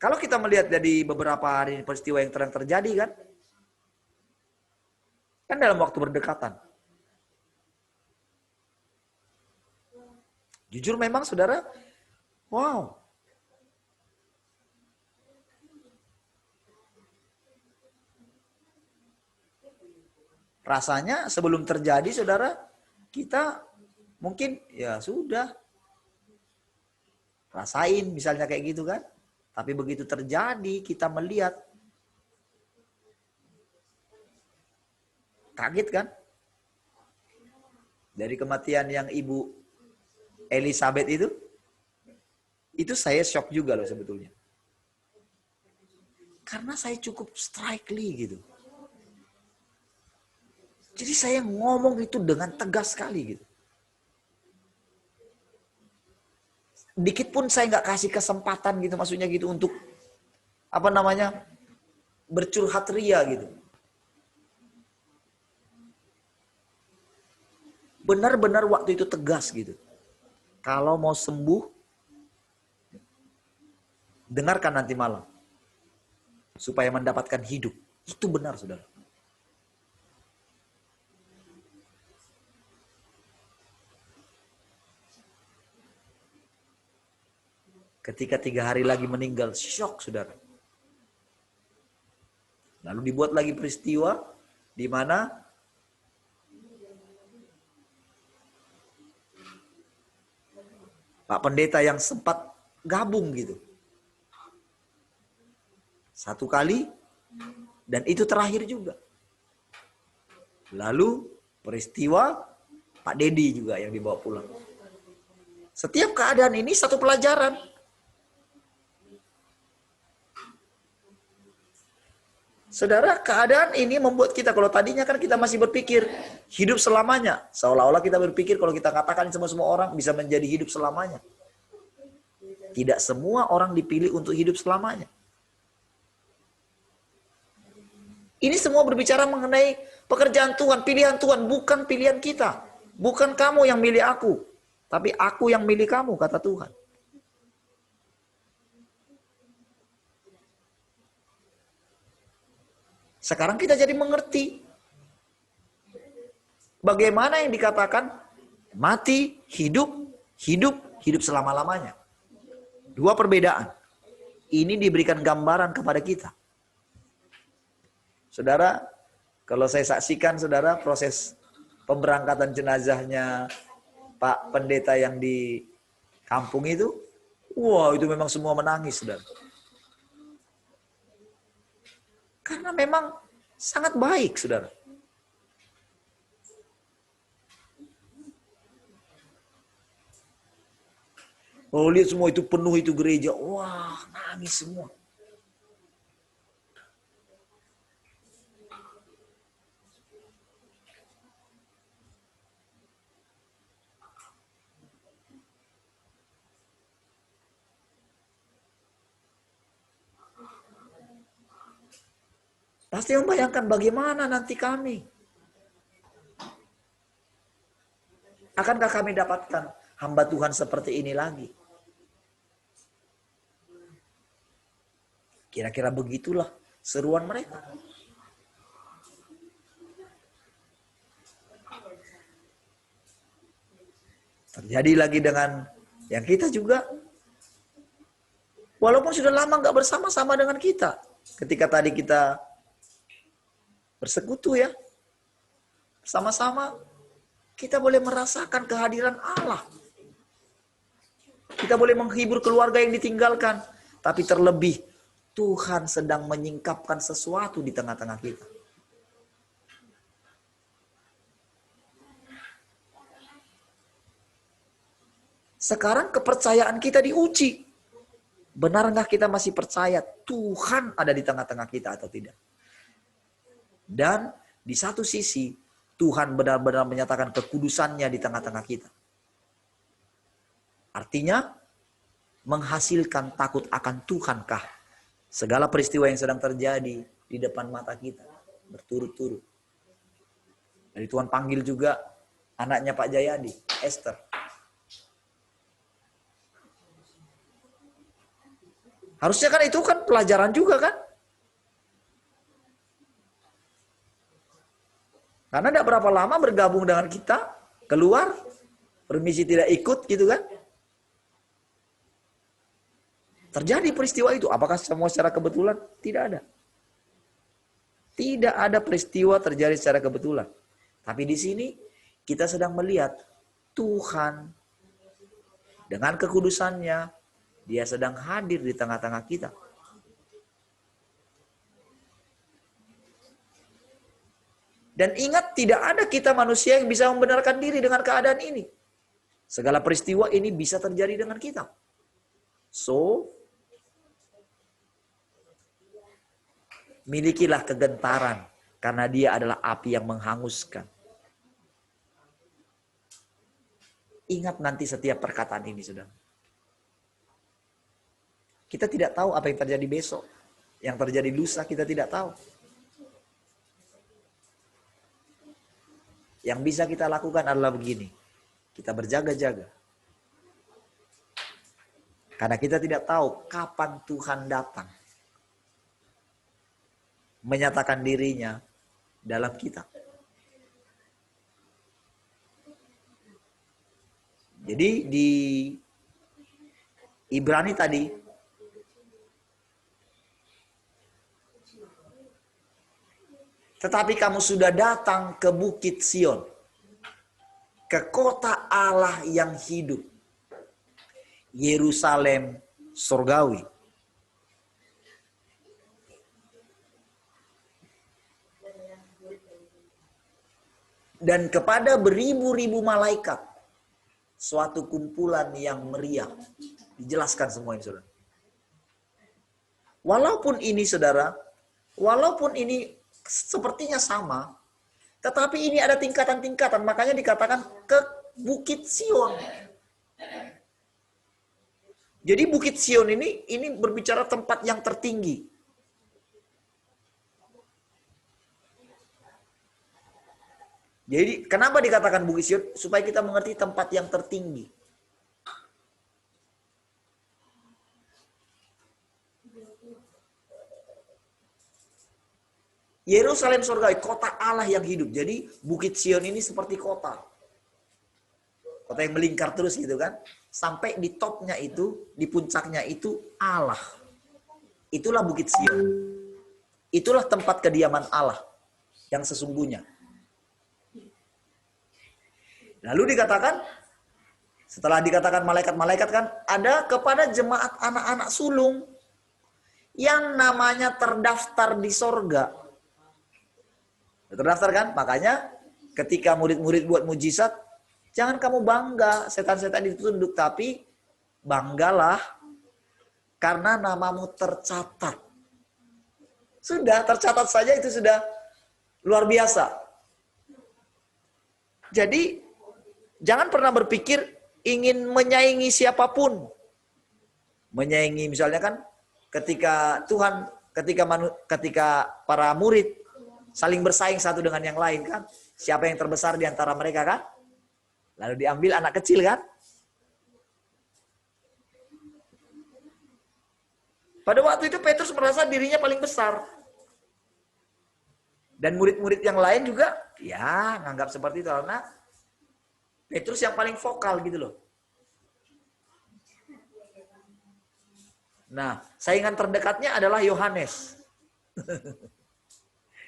kalau kita melihat dari beberapa hari peristiwa yang terjadi kan, Kan dalam waktu berdekatan. Jujur memang saudara, wow. Rasanya sebelum terjadi saudara, kita mungkin ya sudah. Rasain misalnya kayak gitu kan. Tapi begitu terjadi kita melihat. Kaget kan? Dari kematian yang Ibu Elizabeth itu saya shock juga loh sebetulnya. Karena saya cukup strikely gitu. Jadi saya ngomong itu dengan tegas sekali gitu. Dikit pun saya nggak kasih kesempatan gitu, maksudnya gitu untuk bercurhat ria gitu. Benar-benar waktu itu tegas gitu. Kalau mau sembuh, dengarkan nanti malam. Supaya mendapatkan hidup. Itu benar, saudara. Ketika 3 hari lagi meninggal, syok, saudara. Lalu dibuat lagi peristiwa di mana Pak Pendeta yang sempat gabung gitu. 1 kali, dan itu terakhir juga. Lalu peristiwa Pak Dedi juga yang dibawa pulang. Setiap keadaan ini satu pelajaran. Saudara, keadaan ini membuat kita, kalau tadinya kan kita masih berpikir hidup selamanya. Seolah-olah kita berpikir kalau kita katakan semua orang bisa menjadi hidup selamanya. Tidak semua orang dipilih untuk hidup selamanya. Ini semua berbicara mengenai pekerjaan Tuhan, pilihan Tuhan, bukan pilihan kita. Bukan kamu yang milih aku, tapi aku yang milih kamu, kata Tuhan. Sekarang kita jadi mengerti bagaimana yang dikatakan mati, hidup, hidup, hidup selama-lamanya. 2 perbedaan. Ini diberikan gambaran kepada kita. Saudara, kalau saya saksikan saudara proses pemberangkatan jenazahnya Pak Pendeta yang di kampung itu, wah itu memang semua menangis, saudara. Karena memang sangat baik, saudara. Oh, lihat semua itu penuh itu gereja. Wah, nangis semua. Pasti membayangkan bagaimana nanti kami. Akankah kami dapatkan hamba Tuhan seperti ini lagi? Kira-kira begitulah seruan mereka. Terjadi lagi dengan yang kita juga. Walaupun sudah lama nggak bersama-sama dengan kita. Ketika tadi kita bersekutu ya, sama-sama kita boleh merasakan kehadiran Allah. Kita boleh menghibur keluarga yang ditinggalkan. Tapi terlebih, Tuhan sedang menyingkapkan sesuatu di tengah-tengah kita. Sekarang kepercayaan kita diuji. Benarkah kita masih percaya Tuhan ada di tengah-tengah kita atau tidak? Dan di satu sisi, Tuhan benar-benar menyatakan kekudusannya di tengah-tengah kita. Artinya, menghasilkan takut akan Tuhankah segala peristiwa yang sedang terjadi di depan mata kita, berturut-turut. Jadi Tuhan panggil juga anaknya Pak Jayadi, Esther. Harusnya kan itu kan pelajaran juga kan? Karena tidak berapa lama bergabung dengan kita, keluar, permisi tidak ikut gitu kan. Terjadi peristiwa itu. Apakah semua secara kebetulan? Tidak ada. Tidak ada peristiwa terjadi secara kebetulan. Tapi di sini kita sedang melihat Tuhan dengan kekudusannya, Dia sedang hadir di tengah-tengah kita. Dan ingat, tidak ada kita manusia yang bisa membenarkan diri dengan keadaan ini. Segala peristiwa ini bisa terjadi dengan kita. So, milikilah kegentaran, karena Dia adalah api yang menghanguskan. Ingat nanti setiap perkataan ini, saudara. Kita tidak tahu apa yang terjadi besok. Yang terjadi lusa kita tidak tahu. Yang bisa kita lakukan adalah begini. Kita berjaga-jaga. Karena kita tidak tahu kapan Tuhan datang. Menyatakan dirinya dalam kita. Jadi di Ibrani tadi, tetapi kamu sudah datang ke Bukit Sion, ke kota Allah yang hidup, Yerusalem surgawi. Dan kepada beribu-ribu malaikat, suatu kumpulan yang meriah. Dijelaskan semua ini, saudara. Walaupun ini, saudara, walaupun ini sepertinya sama, tetapi ini ada tingkatan-tingkatan. Makanya dikatakan ke Bukit Sion. Jadi Bukit Sion ini berbicara tempat yang tertinggi. Jadi kenapa dikatakan Bukit Sion? Supaya kita mengerti tempat yang tertinggi. Yerusalem surgawi, kota Allah yang hidup. Jadi Bukit Sion ini seperti kota. Kota yang melingkar terus gitu kan. Sampai di topnya itu, di puncaknya itu Allah. Itulah Bukit Sion. Itulah tempat kediaman Allah yang sesungguhnya. Lalu dikatakan, setelah dikatakan malaikat-malaikat kan, ada kepada jemaat anak-anak sulung yang namanya terdaftar di sorga. Terdaftar kan? Makanya ketika murid-murid buat mujizat, jangan kamu bangga setan-setan ditunduk, tapi banggalah karena namamu tercatat. Sudah, tercatat saja itu sudah luar biasa. Jadi, jangan pernah berpikir ingin menyaingi siapapun. Menyaingi misalnya kan ketika Tuhan, ketika para murid saling bersaing satu dengan yang lain kan. Siapa yang terbesar di antara mereka kan? Lalu diambil anak kecil kan? Pada waktu itu Petrus merasa dirinya paling besar. Dan murid-murid yang lain juga ya nganggap seperti itu karena Petrus yang paling vokal gitu loh. Nah, saingan terdekatnya adalah Yohanes.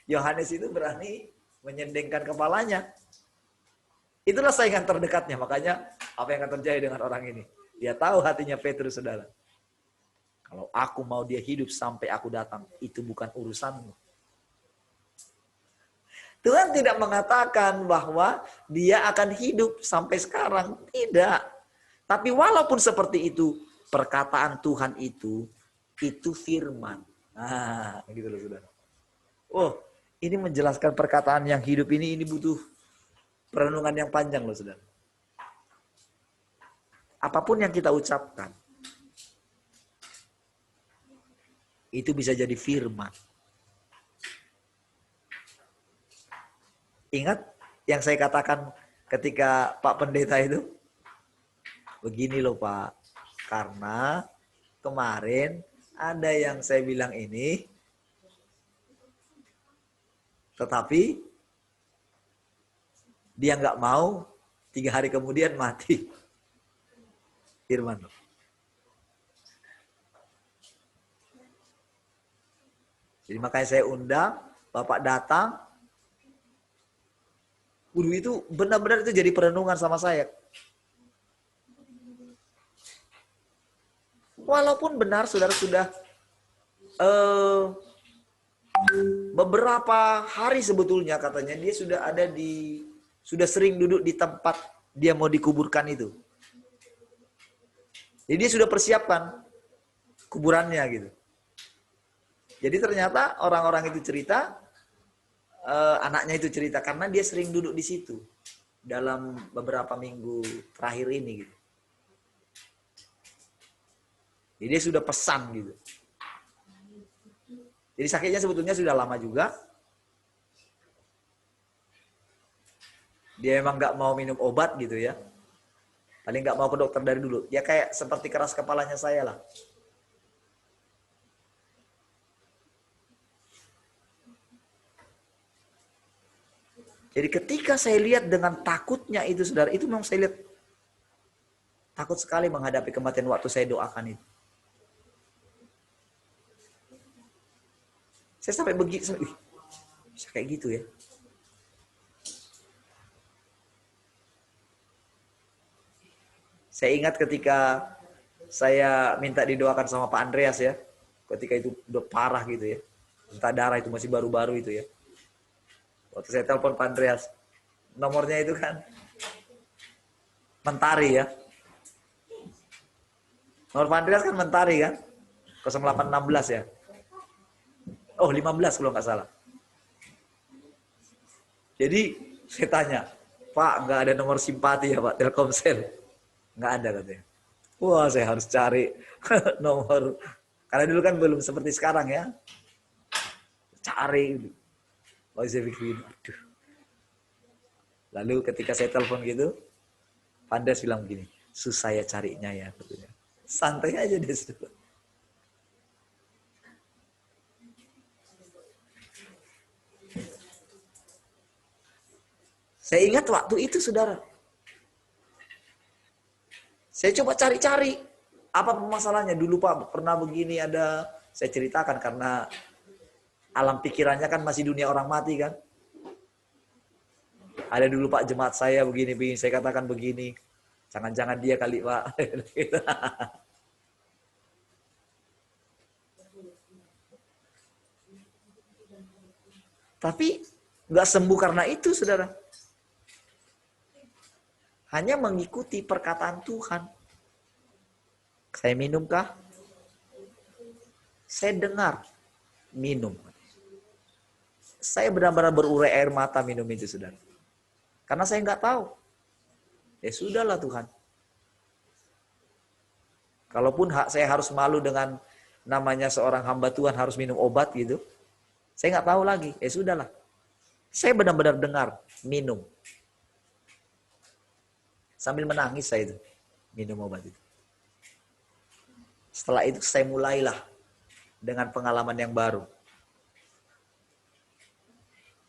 Yohanes itu berani menyendengkan kepalanya. Itulah saingan terdekatnya. Makanya apa yang akan terjadi dengan orang ini? Dia tahu hatinya Petrus, saudara. Kalau aku mau dia hidup sampai aku datang, itu bukan urusanmu. Tuhan tidak mengatakan bahwa dia akan hidup sampai sekarang. Tidak. Tapi walaupun seperti itu, perkataan Tuhan itu firman. Nah, gitu loh saudara. Oh, ini menjelaskan perkataan yang hidup ini butuh perenungan yang panjang loh saudara. Apapun yang kita ucapkan, itu bisa jadi firman. Ingat yang saya katakan ketika Pak Pendeta itu? Begini loh Pak, karena kemarin ada yang saya bilang ini, tetapi Dia nggak mau, 3 hari kemudian mati. Firman. Jadi makanya saya undang, Bapak datang. Itu benar-benar itu jadi perenungan sama saya. Walaupun benar saudara sudah beberapa hari sebetulnya katanya dia sudah sering duduk di tempat dia mau dikuburkan itu. Jadi dia sudah persiapkan kuburannya gitu. Jadi ternyata orang-orang itu cerita, anaknya itu cerita karena dia sering duduk di situ dalam beberapa minggu terakhir ini gitu. Jadi dia sudah pesan gitu. Jadi sakitnya sebetulnya sudah lama juga. Dia emang nggak mau minum obat gitu ya. Paling nggak mau ke dokter dari dulu. Ya kayak seperti keras kepalanya saya lah. Jadi ketika saya lihat dengan takutnya itu saudara, itu memang saya lihat takut sekali menghadapi kematian waktu saya doakan itu. Saya sampai begitu, bisa kayak gitu ya. Saya ingat ketika saya minta didoakan sama Pak Andreas ya, ketika itu udah parah gitu ya, muntah darah itu masih baru-baru itu ya. Waktu saya telepon Pak Andreas, nomornya itu kan Mentari ya. Nomor Pak Andreas kan Mentari kan, 0816 ya. Oh 15 kalau nggak salah. Jadi saya tanya, Pak nggak ada nomor simpati ya Pak, Telkomsel? Nggak ada katanya. Wah saya harus cari nomor, karena dulu kan belum seperti sekarang ya. Cari. Lalu saya pikirin, aduh. Lalu ketika saya telepon gitu, Pandas bilang begini, susah ya carinya ya. Santai aja deh. Saya ingat waktu itu saudara. Saya coba cari-cari. Apa masalahnya? Dulu Pak pernah begini ada. Saya ceritakan karena alam pikirannya kan masih dunia orang mati kan. Ada dulu Pak jemaat saya begini-begini. Saya katakan begini. Jangan-jangan dia kali Pak. Tapi nggak sembuh karena itu saudara. Hanya mengikuti perkataan Tuhan. Saya minumkah? Saya dengar. Minum. Saya benar-benar berurai air mata minum itu, saudara. Karena saya nggak tahu. Ya sudahlah Tuhan. Kalaupun saya harus malu dengan namanya seorang hamba Tuhan harus minum obat gitu. Saya nggak tahu lagi. Ya sudahlah. Saya benar-benar dengar. Minum. Sambil menangis saya itu. Minum obat itu. Setelah itu saya mulailah dengan pengalaman yang baru.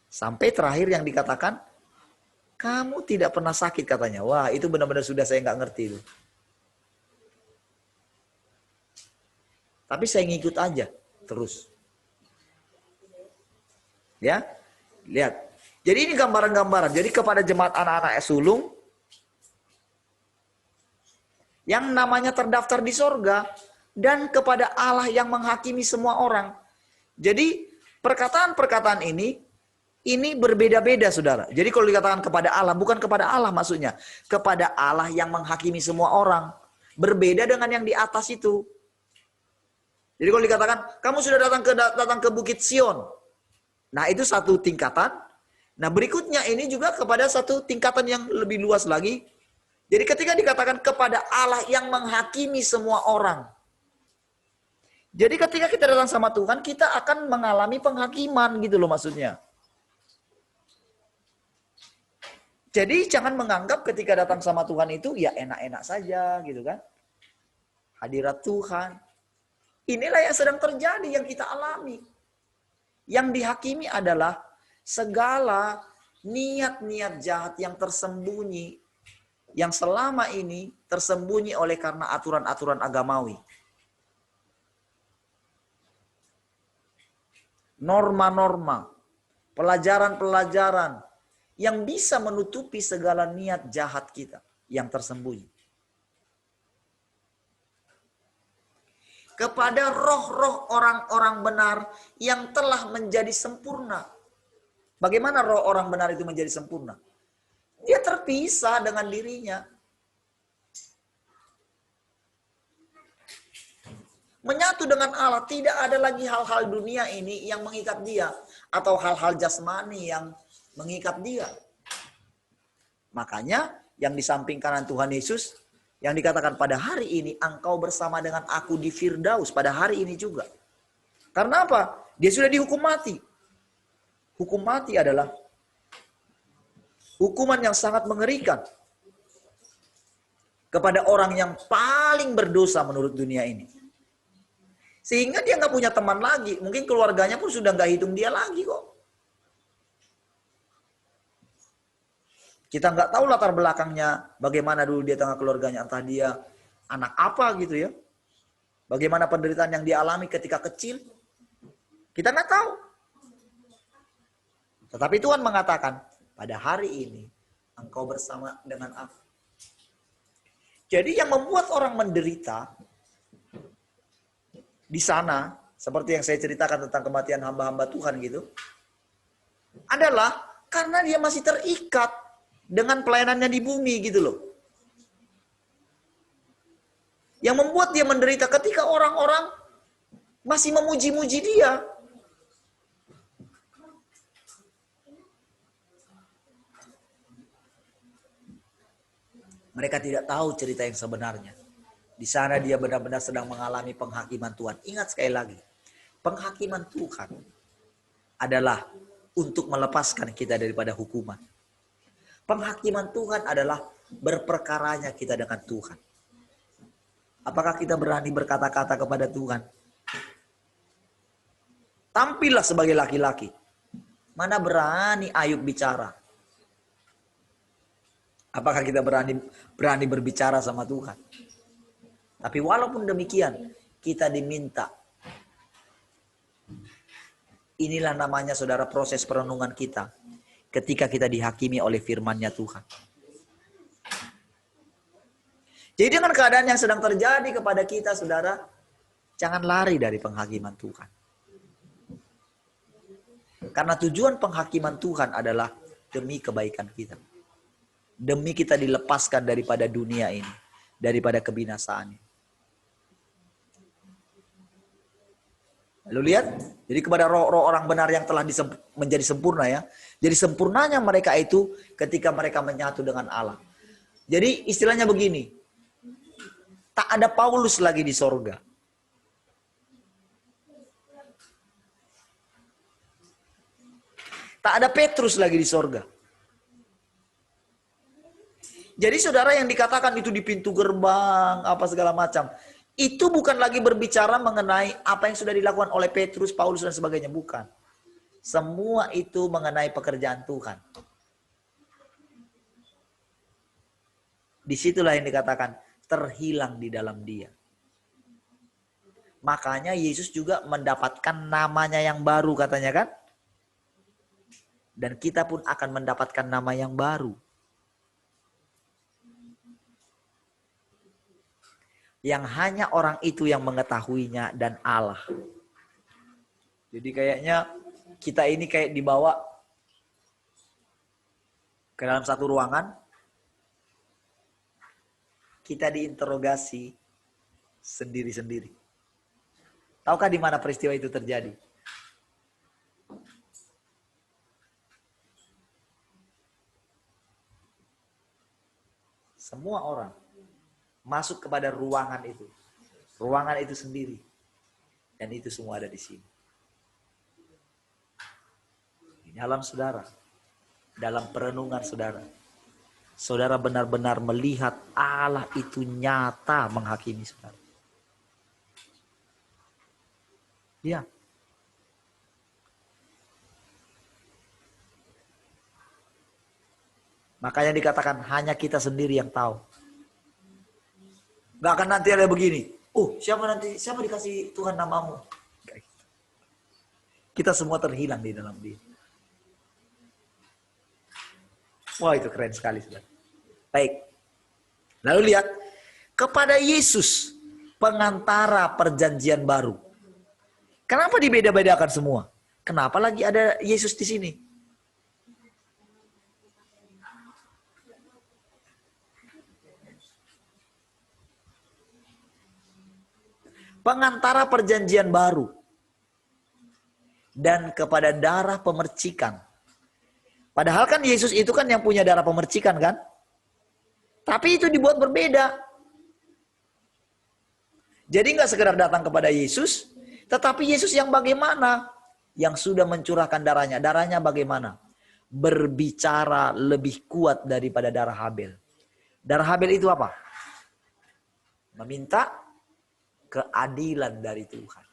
Sampai terakhir yang dikatakan, kamu tidak pernah sakit katanya. Wah itu benar-benar sudah saya nggak ngerti itu. Tapi saya ngikut aja terus. Ya, lihat. Jadi ini gambaran-gambaran. Jadi kepada jemaat anak-anak sulung, yang namanya terdaftar di sorga, dan kepada Allah yang menghakimi semua orang. Jadi perkataan-perkataan ini berbeda-beda saudara. Jadi kalau dikatakan kepada Allah, bukan kepada Allah maksudnya. Kepada Allah yang menghakimi semua orang. Berbeda dengan yang di atas itu. Jadi kalau dikatakan, kamu sudah datang ke Bukit Sion. Nah itu satu tingkatan. Nah berikutnya ini juga kepada satu tingkatan yang lebih luas lagi. Jadi ketika dikatakan kepada Allah yang menghakimi semua orang. Jadi ketika kita datang sama Tuhan, kita akan mengalami penghakiman gitu loh maksudnya. Jadi jangan menganggap ketika datang sama Tuhan itu ya enak-enak saja gitu kan. Hadirat Tuhan. Inilah yang sedang terjadi, yang kita alami. Yang dihakimi adalah segala niat-niat jahat yang tersembunyi, yang selama ini tersembunyi oleh karena aturan-aturan agamawi. Norma-norma, pelajaran-pelajaran yang bisa menutupi segala niat jahat kita yang tersembunyi. Kepada roh-roh orang-orang benar yang telah menjadi sempurna. Bagaimana roh orang benar itu menjadi sempurna? Dia terpisah dengan dirinya. Menyatu dengan Allah, tidak ada lagi hal-hal dunia ini yang mengikat dia. Atau hal-hal jasmani yang mengikat dia. Makanya yang di samping kanan Tuhan Yesus, yang dikatakan pada hari ini, engkau bersama dengan aku di Firdaus pada hari ini juga. Karena apa? Dia sudah dihukum mati. Hukum mati adalah hukuman yang sangat mengerikan kepada orang yang paling berdosa menurut dunia ini. Sehingga dia nggak punya teman lagi. Mungkin keluarganya pun sudah nggak hitung dia lagi kok. Kita nggak tahu latar belakangnya, bagaimana dulu dia tengah keluarganya, entah dia anak apa gitu ya. Bagaimana penderitaan yang dialami ketika kecil. Kita nggak tahu. Tetapi Tuhan mengatakan, pada hari ini engkau bersama dengan aku. Jadi yang membuat orang menderita di sana, seperti yang saya ceritakan tentang kematian hamba-hamba Tuhan gitu, adalah karena dia masih terikat dengan pelayanannya di bumi gitu loh. Yang membuat dia menderita ketika orang-orang masih memuji-muji dia. Mereka tidak tahu cerita yang sebenarnya. Di sana dia benar-benar sedang mengalami penghakiman Tuhan. Ingat sekali lagi, penghakiman Tuhan adalah untuk melepaskan kita daripada hukuman. Penghakiman Tuhan adalah berperkaranya kita dengan Tuhan. Apakah kita berani berkata-kata kepada Tuhan? Tampillah sebagai laki-laki. Mana berani Ayub bicara? Apakah kita berani berbicara sama Tuhan? Tapi walaupun demikian, kita diminta. Inilah namanya saudara proses perenungan kita. Ketika kita dihakimi oleh firman-Nya Tuhan. Jadi dengan keadaan yang sedang terjadi kepada kita, saudara, jangan lari dari penghakiman Tuhan. Karena tujuan penghakiman Tuhan adalah demi kebaikan kita. Demi kita dilepaskan daripada dunia ini. Daripada kebinasaan ini. Lalu lihat, jadi kepada roh-roh orang benar yang telah menjadi sempurna ya. Jadi sempurnanya mereka itu ketika mereka menyatu dengan Allah. Jadi istilahnya begini, tak ada Paulus lagi di sorga. Tak ada Petrus lagi di sorga. Jadi saudara yang dikatakan itu di pintu gerbang, apa segala macam. Itu bukan lagi berbicara mengenai apa yang sudah dilakukan oleh Petrus, Paulus, dan sebagainya. Bukan. Semua itu mengenai pekerjaan Tuhan. Disitulah yang dikatakan terhilang di dalam dia. Makanya Yesus juga mendapatkan namanya yang baru katanya kan. Dan kita pun akan mendapatkan nama yang baru. Yang hanya orang itu yang mengetahuinya dan Allah. Jadi kayaknya kita ini kayak dibawa ke dalam satu ruangan. Kita diinterogasi sendiri-sendiri. Tahukah di mana peristiwa itu terjadi? Semua orang masuk kepada ruangan itu. Ruangan itu sendiri. Dan itu semua ada di sini. Di dalam saudara. Dalam perenungan saudara. Saudara benar-benar melihat Allah itu nyata menghakimi saudara. Ya. Makanya dikatakan hanya kita sendiri yang tahu. Gak akan nanti ada begini. Siapa dikasih Tuhan namamu? Kita semua terhilang di dalam dia. Wah, itu keren sekali, saudara. Baik. Lalu lihat, kepada Yesus, pengantara perjanjian baru. Kenapa dibeda-bedakan semua? Kenapa lagi ada Yesus di sini? Pengantara perjanjian baru. Dan kepada darah pemercikan. Padahal kan Yesus itu kan yang punya darah pemercikan kan? Tapi itu dibuat berbeda. Jadi nggak sekedar datang kepada Yesus, tetapi Yesus yang bagaimana? Yang sudah mencurahkan darahnya. Darahnya bagaimana? Berbicara lebih kuat daripada darah Habel. Darah Habel itu apa? Meminta keadilan dari Tuhan.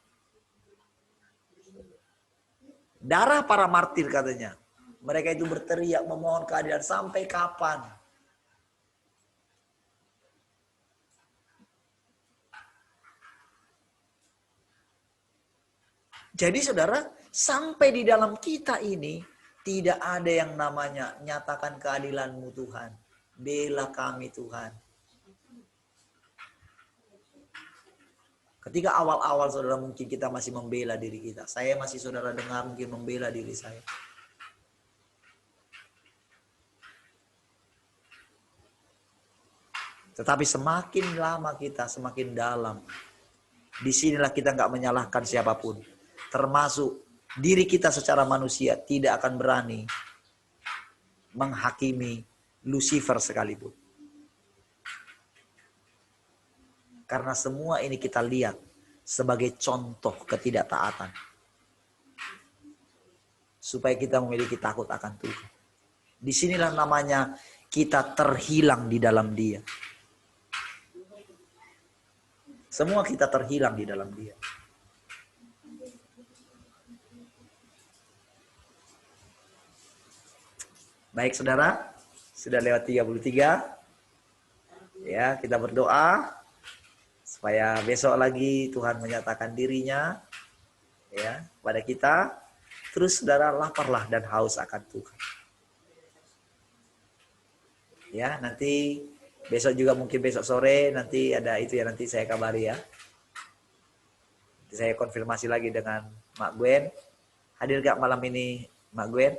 Darah para martir katanya. Mereka itu berteriak memohon keadilan sampai kapan? Jadi saudara, sampai di dalam kita ini tidak ada yang namanya nyatakan keadilan-Mu Tuhan. Bela kami Tuhan. Ketika awal-awal saudara mungkin kita masih membela diri kita. Saya masih saudara dengar mungkin membela diri saya. Tetapi semakin lama kita, semakin dalam. Disinilah kita nggak menyalahkan siapapun. Termasuk diri kita secara manusia tidak akan berani menghakimi Lucifer sekalipun. Karena semua ini kita lihat sebagai contoh ketidaktaatan. Supaya kita memiliki takut akan Tuhan. Disinilah namanya kita terhilang di dalam Dia. Semua kita terhilang di dalam Dia. Baik saudara, sudah lewat 33. Ya, kita berdoa supaya besok lagi Tuhan menyatakan dirinya ya pada kita. Terus saudara laparlah dan haus akan Tuhan. Ya, nanti besok juga mungkin besok sore nanti ada itu ya, nanti saya kabari ya. Nanti saya konfirmasi lagi dengan Mak Gwen. Hadir gak malam ini Mak Gwen?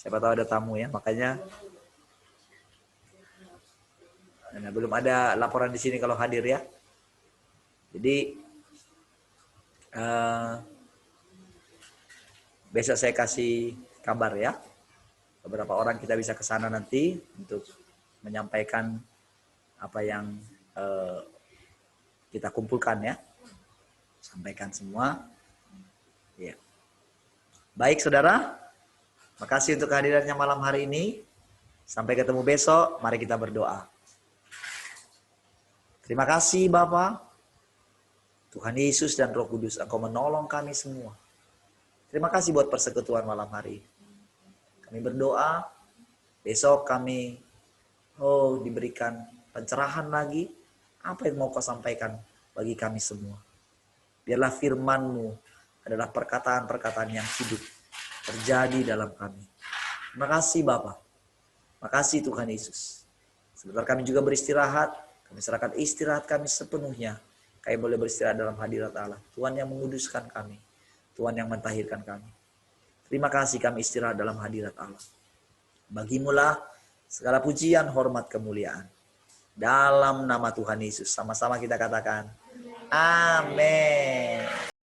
Siapa tahu ada tamu ya, makanya belum ada laporan di sini kalau hadir ya. Jadi besok saya kasih kabar ya. Beberapa orang kita bisa ke sana nanti untuk menyampaikan apa yang kita kumpulkan ya. Sampaikan semua. Ya. Baik saudara. Makasih untuk kehadirannya malam hari ini. Sampai ketemu besok. Mari kita berdoa. Terima kasih Bapa. Tuhan Yesus dan Roh Kudus, Engkau menolong kami semua. Terima kasih buat persekutuan malam hari. Kami berdoa. Besok kami diberikan pencerahan lagi. Apa yang mau Kau sampaikan bagi kami semua. Biarlah firman-Mu adalah perkataan-perkataan yang hidup. Terjadi dalam kami. Terima kasih Bapa. Terima kasih Tuhan Yesus. Sebentar kami juga beristirahat. Kami serahkan istirahat kami sepenuhnya. Kami boleh beristirahat dalam hadirat Allah. Tuhan yang menguduskan kami. Tuhan yang mentahirkan kami. Terima kasih kami istirahat dalam hadirat Allah. Bagimulah segala pujian, hormat, kemuliaan. Dalam nama Tuhan Yesus. Sama-sama kita katakan. Amin.